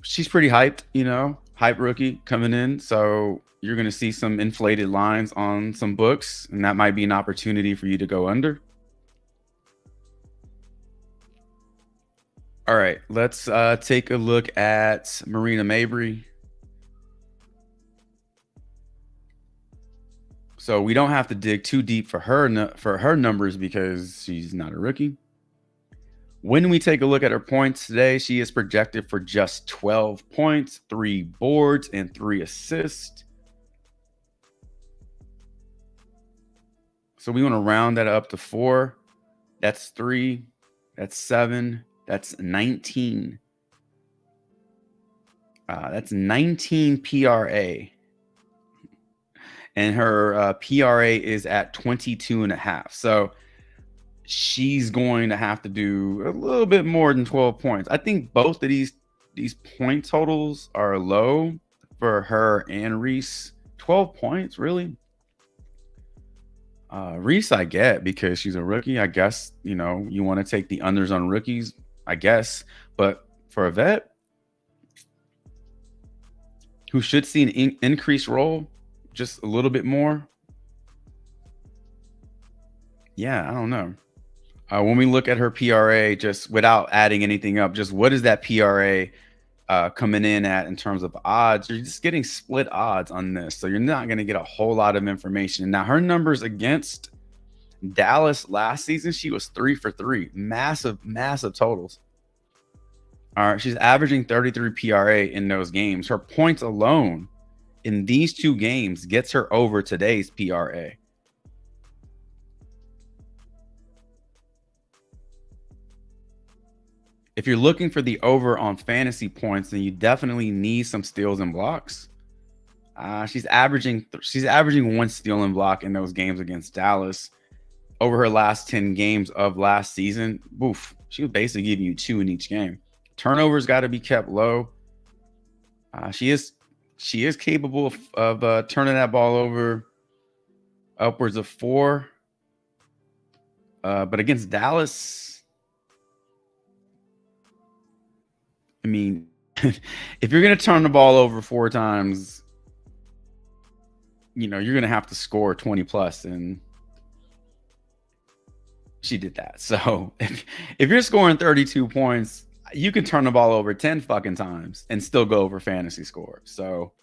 She's pretty hyped, you know, hype rookie coming in. So you're going to see some inflated lines on some books, and that might be an opportunity for you to go under. All right, let's take a look at Marina Mabry. So we don't have to dig too deep for her numbers because she's not a rookie. When we take a look at her points today, she is projected for just 12 points, 3 boards, and 3 assists. So we want to round that up to 4. That's 3. That's 7. That's 19. That's 19 PRA. And her PRA is at 22.5. So she's going to have to do a little bit more than 12 points. I think both of these point totals are low for her and Reese. 12 points, really? Reese, I get, because she's a rookie. I guess, you know, you want to take the unders on rookies, I guess. But for a vet who should see an increased role, just a little bit more. Yeah, I don't know. When we look at her PRA, just without adding anything up, just what is that PRA coming in at in terms of odds? You're just getting split odds on this, so you're not going to get a whole lot of information. Now, her numbers against Dallas last season, she was 3 for 3, massive totals. All right, she's averaging 33 PRA in those games. Her points alone in these 2 games gets her over today's PRA. If you're looking for the over on fantasy points, then you definitely need some steals and blocks. She's averaging 1 steal and block in those games against Dallas. Over her last 10 games of last season, boof, she was basically giving you 2 in each game. Turnovers got to be kept low. She is capable of turning that ball over upwards of 4. But against Dallas, I mean, if you're going to turn the ball over 4 times, you're going to have to score 20 plus, and she did that. So if you're scoring 32 points, you can turn the ball over 10 fucking times and still go over fantasy score. So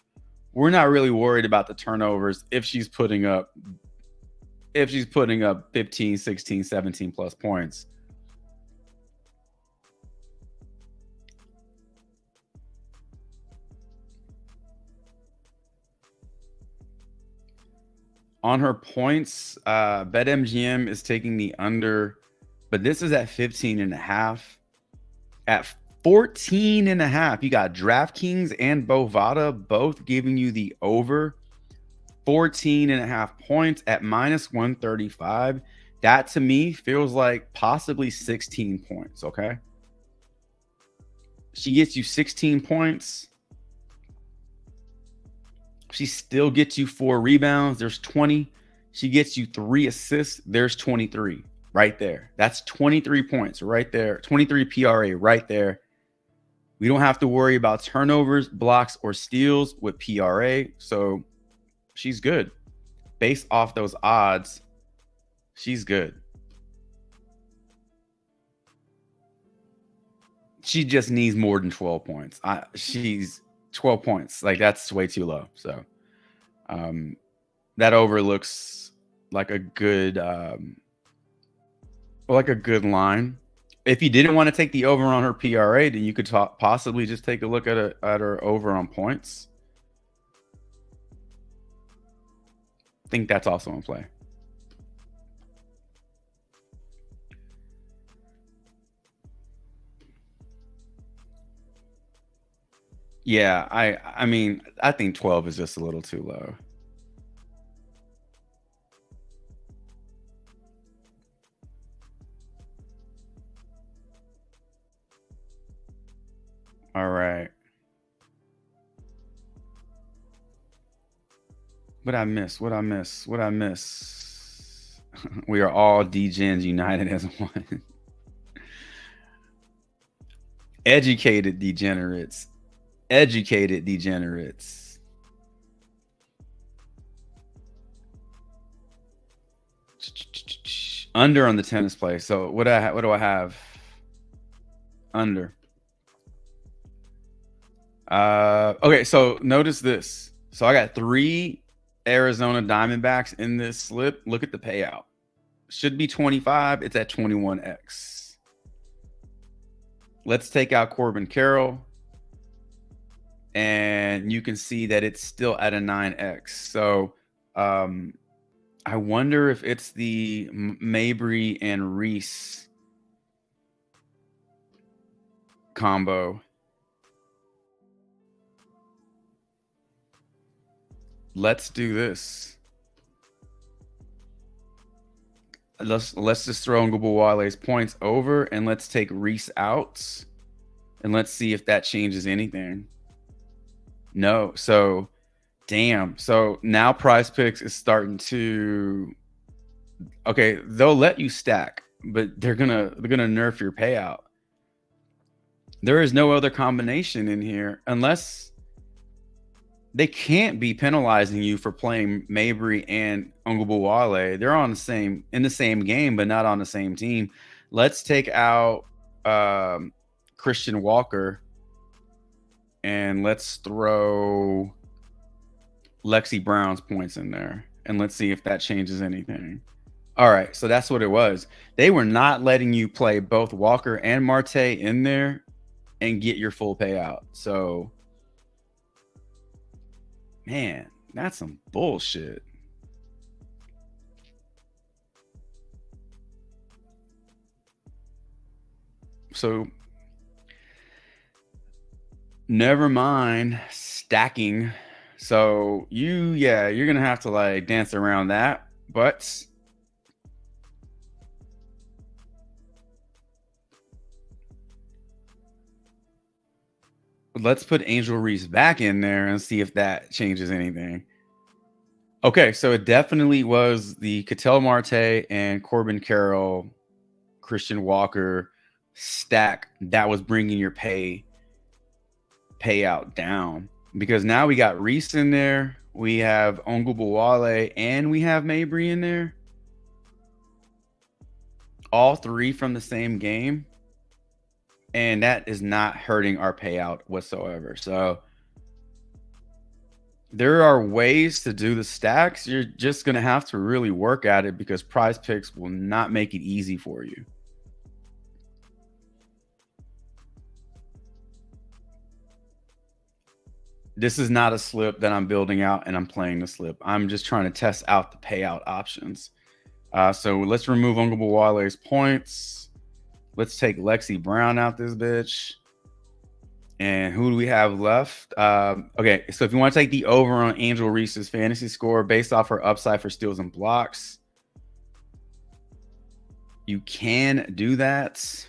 we're not really worried about the turnovers if she's putting up 15, 16, 17 plus points. On her points, BetMGM is taking the under, but this is at 15.5. At 14.5, you got DraftKings and Bovada both giving you the over. 14.5 points at -135. That to me feels like possibly 16 points. Okay. She gets you 16 points. She still gets you 4 rebounds. There's 20. She gets you 3 assists. There's 23 right there. That's 23 points right there. 23 PRA right there. We don't have to worry about turnovers, blocks, or steals with PRA. So she's good. Based off those odds, she's good. She just needs more than 12 points. She's 12 points. Like, that's way too low. So that over looks like a good line. If you didn't want to take the over on her PRA, then you could possibly just take a look at her over on points. I think that's also in play. Yeah, I mean, I think 12 is just a little too low. All right. What I miss? We are all D-Gens united as one. Educated degenerates. Under on the tennis play. So what do I have? Under. Okay, so notice this. So I got 3 Arizona Diamondbacks in this slip. Look at the payout. Should be 25. It's at 21x. Let's take out Corbin Carroll. And you can see that it's still at a 9x. So I wonder if it's the Mabry and Reese combo. Let's do this. Let's just throw Ngubawale's points over, and let's take Reese out, and let's see if that changes anything. No. So damn. So now PrizePicks is starting to, okay, they'll let you stack, but they're gonna nerf your payout. There is no other combination in here unless they can't be penalizing you for playing Mabry and Ngubawale. They're in the same game, but not on the same team. Let's take out Christian Walker and let's throw Lexi Brown's points in there. And let's see if that changes anything. All right, so that's what it was. They were not letting you play both Walker and Marte in there and get your full payout. So, man, that's some bullshit. So, never mind stacking. So you're gonna have to like dance around that, but let's put Angel Reese back in there and see if that changes anything. Okay, so it definitely was the Ketel Marte and Corbin Carroll, Christian Walker stack that was bringing your payout down, because now we got Reese in there, we have Ongubawale, and we have Mabry in there. All three from the same game. And that is not hurting our payout whatsoever. So there are ways to do the stacks. You're just going to have to really work at it, because PrizePicks will not make it easy for you. This is not a slip that I'm building out and I'm playing the slip. I'm just trying to test out the payout options. So let's remove Ongubawale's points. Let's take Lexi Brown out this bitch. And who do we have left? Okay, so if you want to take the over on Angel Reese's fantasy score based off her upside for steals and blocks, you can do that.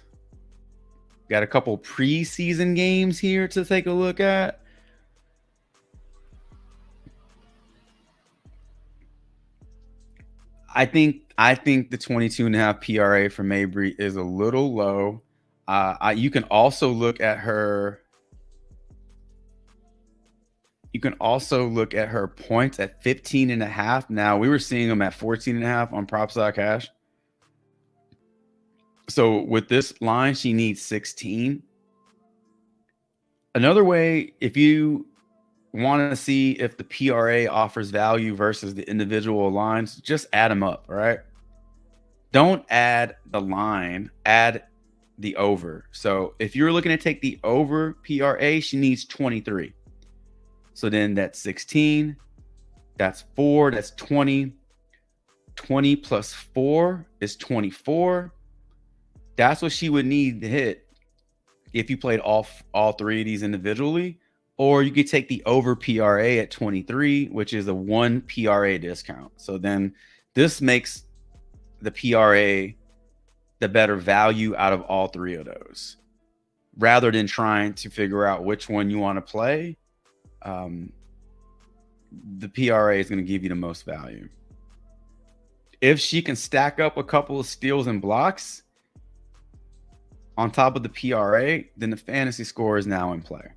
Got a couple preseason games here to take a look at. I think the 22.5 PRA for Mabry is a little low. You can also look at her. You can also look at her points at 15.5. Now, we were seeing them at 14.5 on Props.cash. So with this line, she needs 16. Another way, if you want to see if the PRA offers value versus the individual lines, just add them up, right? Don't add the line, add the over. So if you're looking to take the over PRA, she needs 23. So then that's 16, that's 4, that's 20. 20 plus 4 is 24. That's what she would need to hit if you played all three of these individually. Or you could take the over PRA at 23, which is a 1 PRA discount. So then this makes the PRA the better value out of all three of those. Rather than trying to figure out which one you want to play, the PRA is going to give you the most value. If she can stack up a couple of steals and blocks on top of the PRA, then the fantasy score is now in play.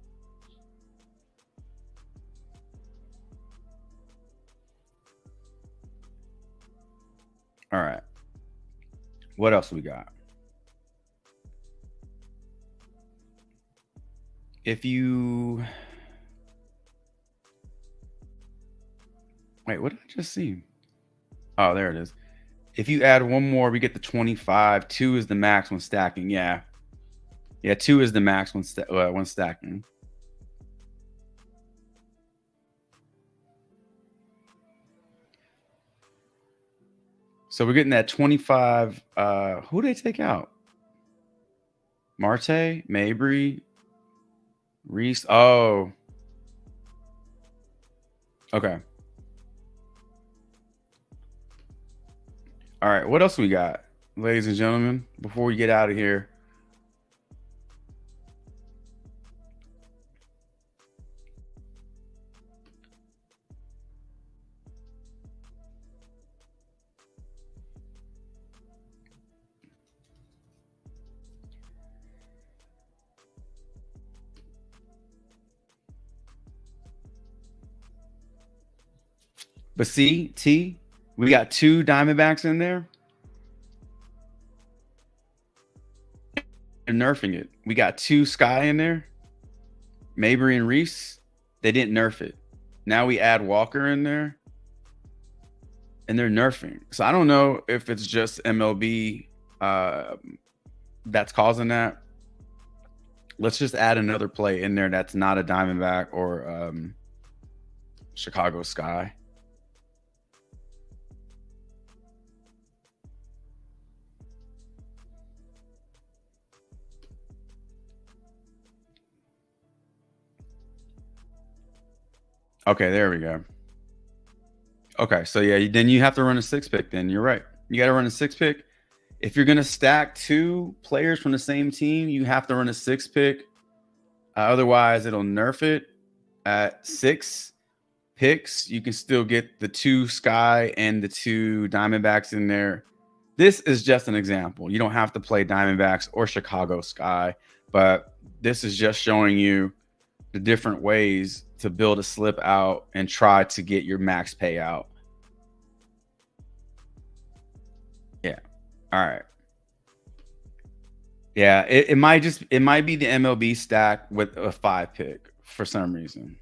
All right. What else we got? If you... Wait, what did I just see? Oh, there it is. If you add one more, we get the 25. 2 is the max when stacking. Yeah. Yeah, 2 is the max when stacking. So we're getting that 25. Who did they take out? Marte, Mabry, Reese. Oh. Okay. All right, what else we got, ladies and gentlemen, before we get out of here? But see, T, we got 2 Diamondbacks in there. nerfing it. We got 2 Sky in there, Mabry and Reese. They didn't nerf it. Now we add Walker in there, and they're nerfing. So I don't know if it's just MLB that's causing that. Let's just add another play in there that's not a Diamondback or Chicago Sky. Okay, there we go. Okay, so yeah, then you have to run a 6-pick. Then you're right. You got to run a 6-pick. If you're gonna stack 2 players from the same team, you have to run a 6-pick. Otherwise, it'll nerf it. At 6 picks, you can still get the 2 Sky and the 2 Diamondbacks in there. This is just an example. You don't have to play Diamondbacks or Chicago Sky, but this is just showing you the different ways to build a slip out and try to get your max payout. Yeah. All right. Yeah, it might be the MLB stack with a 5-pick for some reason.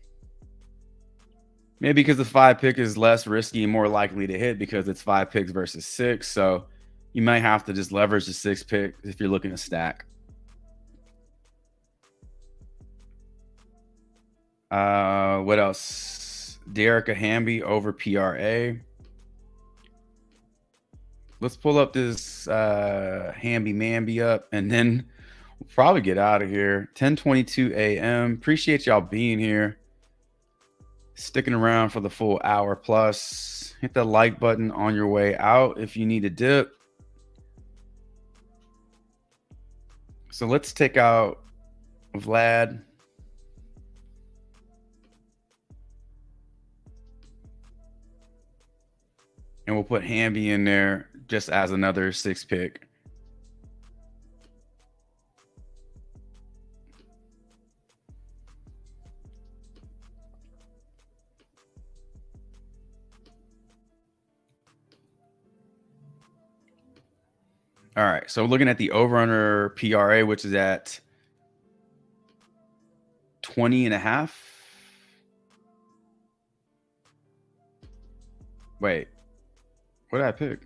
Maybe because the 5-pick is less risky and more likely to hit because it's 5 picks versus 6. So you might have to just leverage the 6-pick if you're looking to stack. What else? Dearica Hamby over PRA. Let's pull up this Hamby Mamby up, and then we'll probably get out of here. 10:22 a.m. Appreciate y'all being here, sticking around for the full hour plus. Hit the like button on your way out if you need a dip. So let's take out Vlad. And we'll put Hamby in there just as another 6-pick. All right, so looking at the over-under PRA, which is at 20.5. Wait. What did I pick?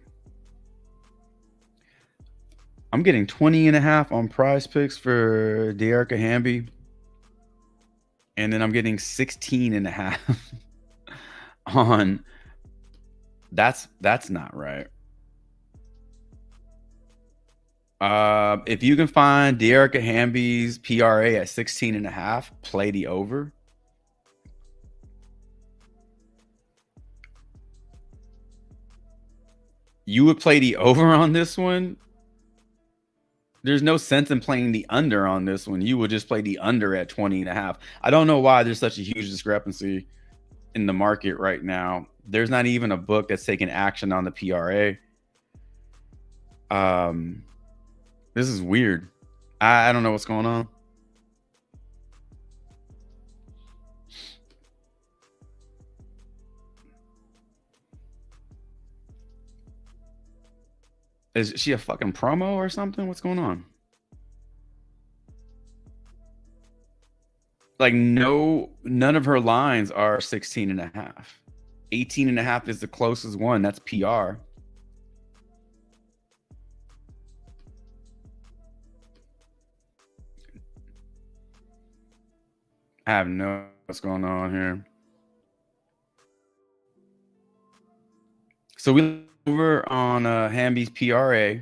I'm getting 20.5 on PrizePicks for Dearica Hamby. And then I'm getting 16.5 on that's not right. If you can find Dearica Hamby's PRA at 16.5, play the over. You would play the over on this one. There's no sense in playing the under on this one. You would just play the under at 20.5. I don't know why there's such a huge discrepancy in the market right now. There's not even a book that's taking action on the PRA. This is weird. I don't know what's going on. Is she a fucking promo or something? What's going on? Like, none of her lines are 16.5. 18.5 is the closest one. That's PR. I have no what's going on here. So we over on Hamby's PRA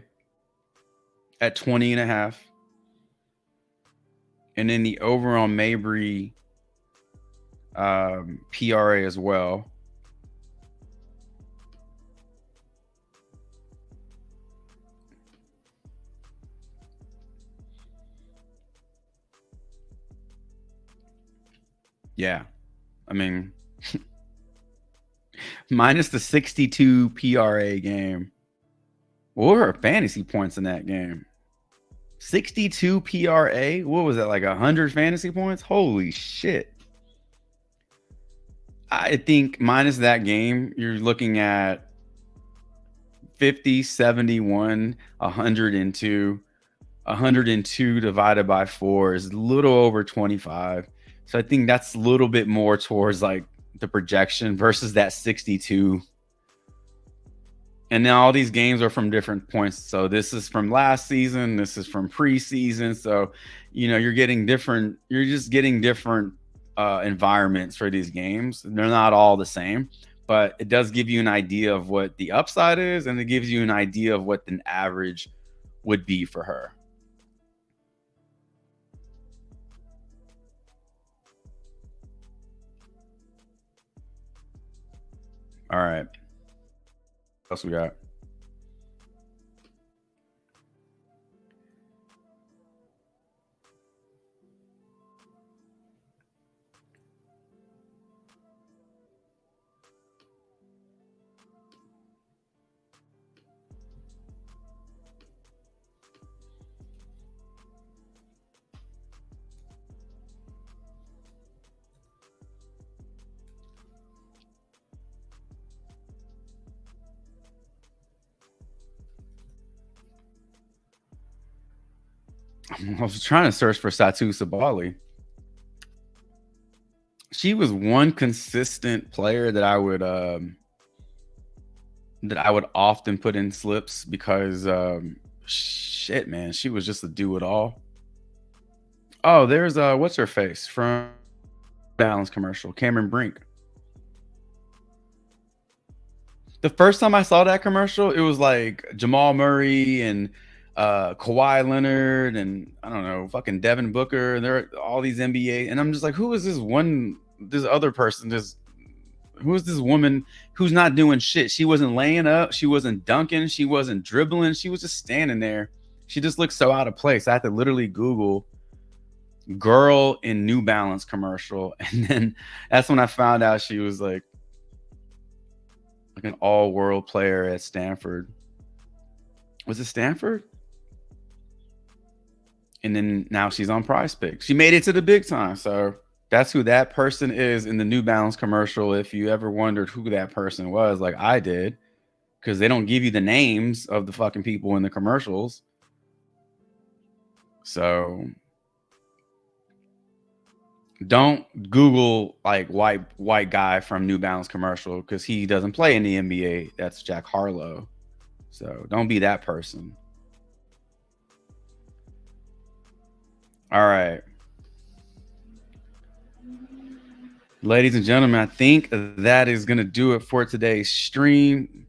at 20.5. And then the over on Mabry PRA as well. Yeah, I mean, minus the 62 PRA game. What were her fantasy points in that game? 62 PRA? What was that, like 100 fantasy points? Holy shit. I think minus that game, you're looking at 50, 71, 102. 102 divided by 4 is a little over 25. So I think that's a little bit more towards like the projection versus that 62. And now all these games are from different points. So this is from last season. This is from preseason. So, you know, you're just getting different environments for these games. They're not all the same, but it does give you an idea of what the upside is. And it gives you an idea of what an average would be for her. All right. What else we got? I was trying to search for Satu Sabali. She was one consistent player that I would often put in slips because shit, man, she was just a do it all. Oh, there's what's her face from Balance commercial, Cameron Brink. The first time I saw that commercial, it was like Jamal Murray and Kawhi Leonard and I don't know, fucking Devin Booker, and there are all these NBA, and I'm just like, who is this other person, who is this woman who's not doing shit? She wasn't laying up, she wasn't dunking, she wasn't dribbling, she was just standing there. She just looked so out of place. I had to literally Google girl in New Balance commercial, and then that's when I found out she was like an all-world player at Stanford. Was it Stanford? And then now she's on PrizePicks. She made it to the big time. So that's who that person is in the New Balance commercial. If you ever wondered who that person was, like I did, because they don't give you the names of the fucking people in the commercials. So don't Google like white guy from New Balance commercial, because he doesn't play in the NBA. That's Jack Harlow. So don't be that person. All right. Ladies and gentlemen, I think that is going to do it for today's stream.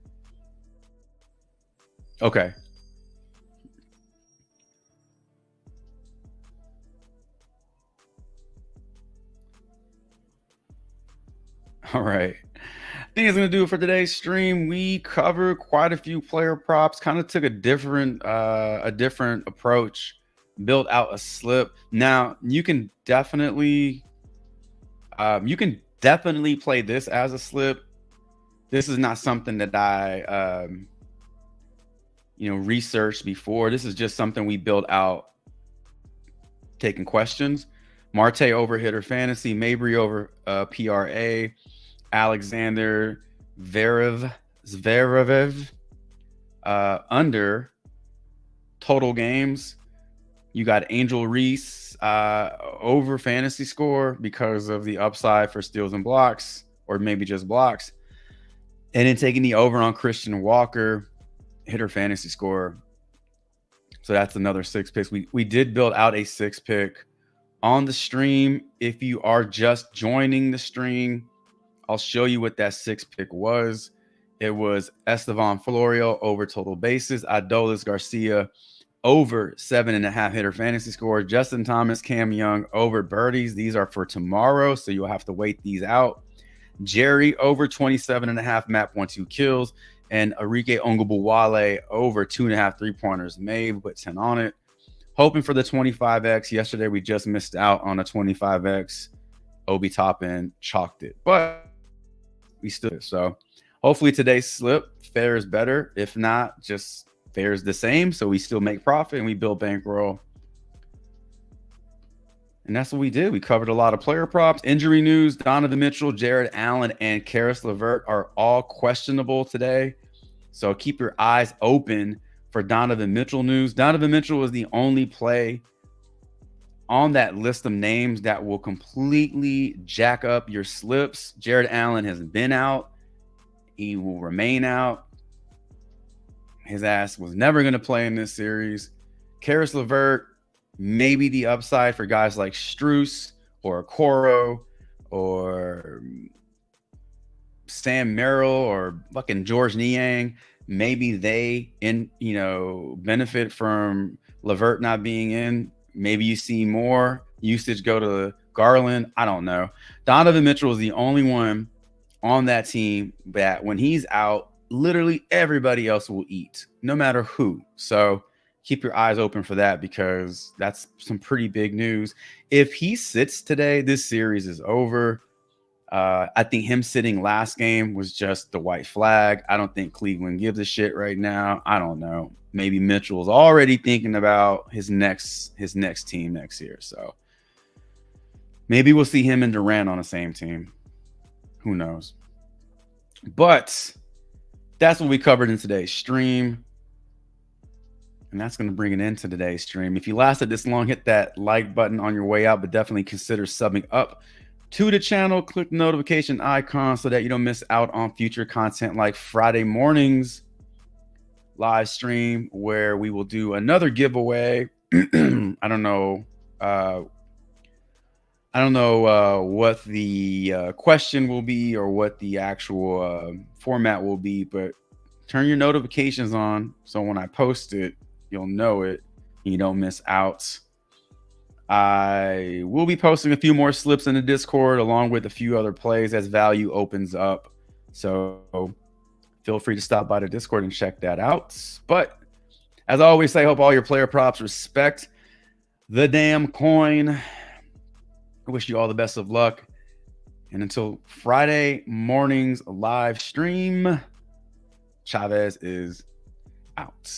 Okay. All right. I think it's going to do it for today's stream. We covered quite a few player props, kind of took a different approach, built out a slip. Now, you can definitely play this as a slip. This is not something that I researched before. This is just something we built out taking questions. Marte over hitter fantasy, Mabry over PRA, Alexander Zverev under total games. You got Angel Reese over fantasy score because of the upside for steals and blocks, or maybe just blocks. And then taking the over on Christian Walker, hitter fantasy score. So that's another 6 picks. We did build out a 6 pick on the stream. If you are just joining the stream, I'll show you what that 6 pick was. It was Estevan Florio over total bases, Adolis Garcia over 7.5 hitter fantasy score, Justin Thomas, Cam Young over birdies. These are for tomorrow, so you'll have to wait these out. Jerry over 27.5 map 1-2 kills, and Enrique Ongubuwale over 2.5 3-pointers made, put 10 on it. Hoping for the 25x. Yesterday we just missed out on a 25x. Obi Toppin chalked it, but we still. So hopefully today's slip fares better. If not, just fares the same. So we still make profit and we build bankroll. And that's what we did. We covered a lot of player props. Injury news: Donovan Mitchell, Jared Allen, and Karis LeVert are all questionable today. So keep your eyes open for Donovan Mitchell news. Donovan Mitchell was the only play on that list of names that will completely jack up your slips. Jared Allen has been out. He will remain out. His ass was never going to play in this series. Karis LeVert, maybe the upside for guys like Strus or Okoro or Sam Merrill or fucking George Niang. Maybe they benefit from LeVert not being in. Maybe you see more usage go to Garland. I don't know. Donovan Mitchell is the only one on that team that when he's out, literally everybody else will eat, no matter who. So keep your eyes open for that, because that's some pretty big news. If he sits today, this series is over. I think him sitting last game was just the white flag. I don't think Cleveland gives a shit right now. I don't know. Maybe Mitchell's already thinking about his next team next year. So maybe we'll see him and Durant on the same team. Who knows? But that's what we covered in today's stream. And that's going to bring an end to today's stream. If you lasted this long, hit that like button on your way out, but definitely consider subbing up to the channel. Click the notification icon so that you don't miss out on future content like Friday mornings live stream, where we will do another giveaway. I don't know what the question will be or what the actual format will be, but turn your notifications on so when I post it, you'll know it and you don't miss out. I will be posting a few more slips in the Discord along with a few other plays as value opens up. So feel free to stop by the Discord and check that out. But as I always say, I hope all your player props respect the damn coin. I wish you all the best of luck. And until Friday morning's live stream, Chavez is out.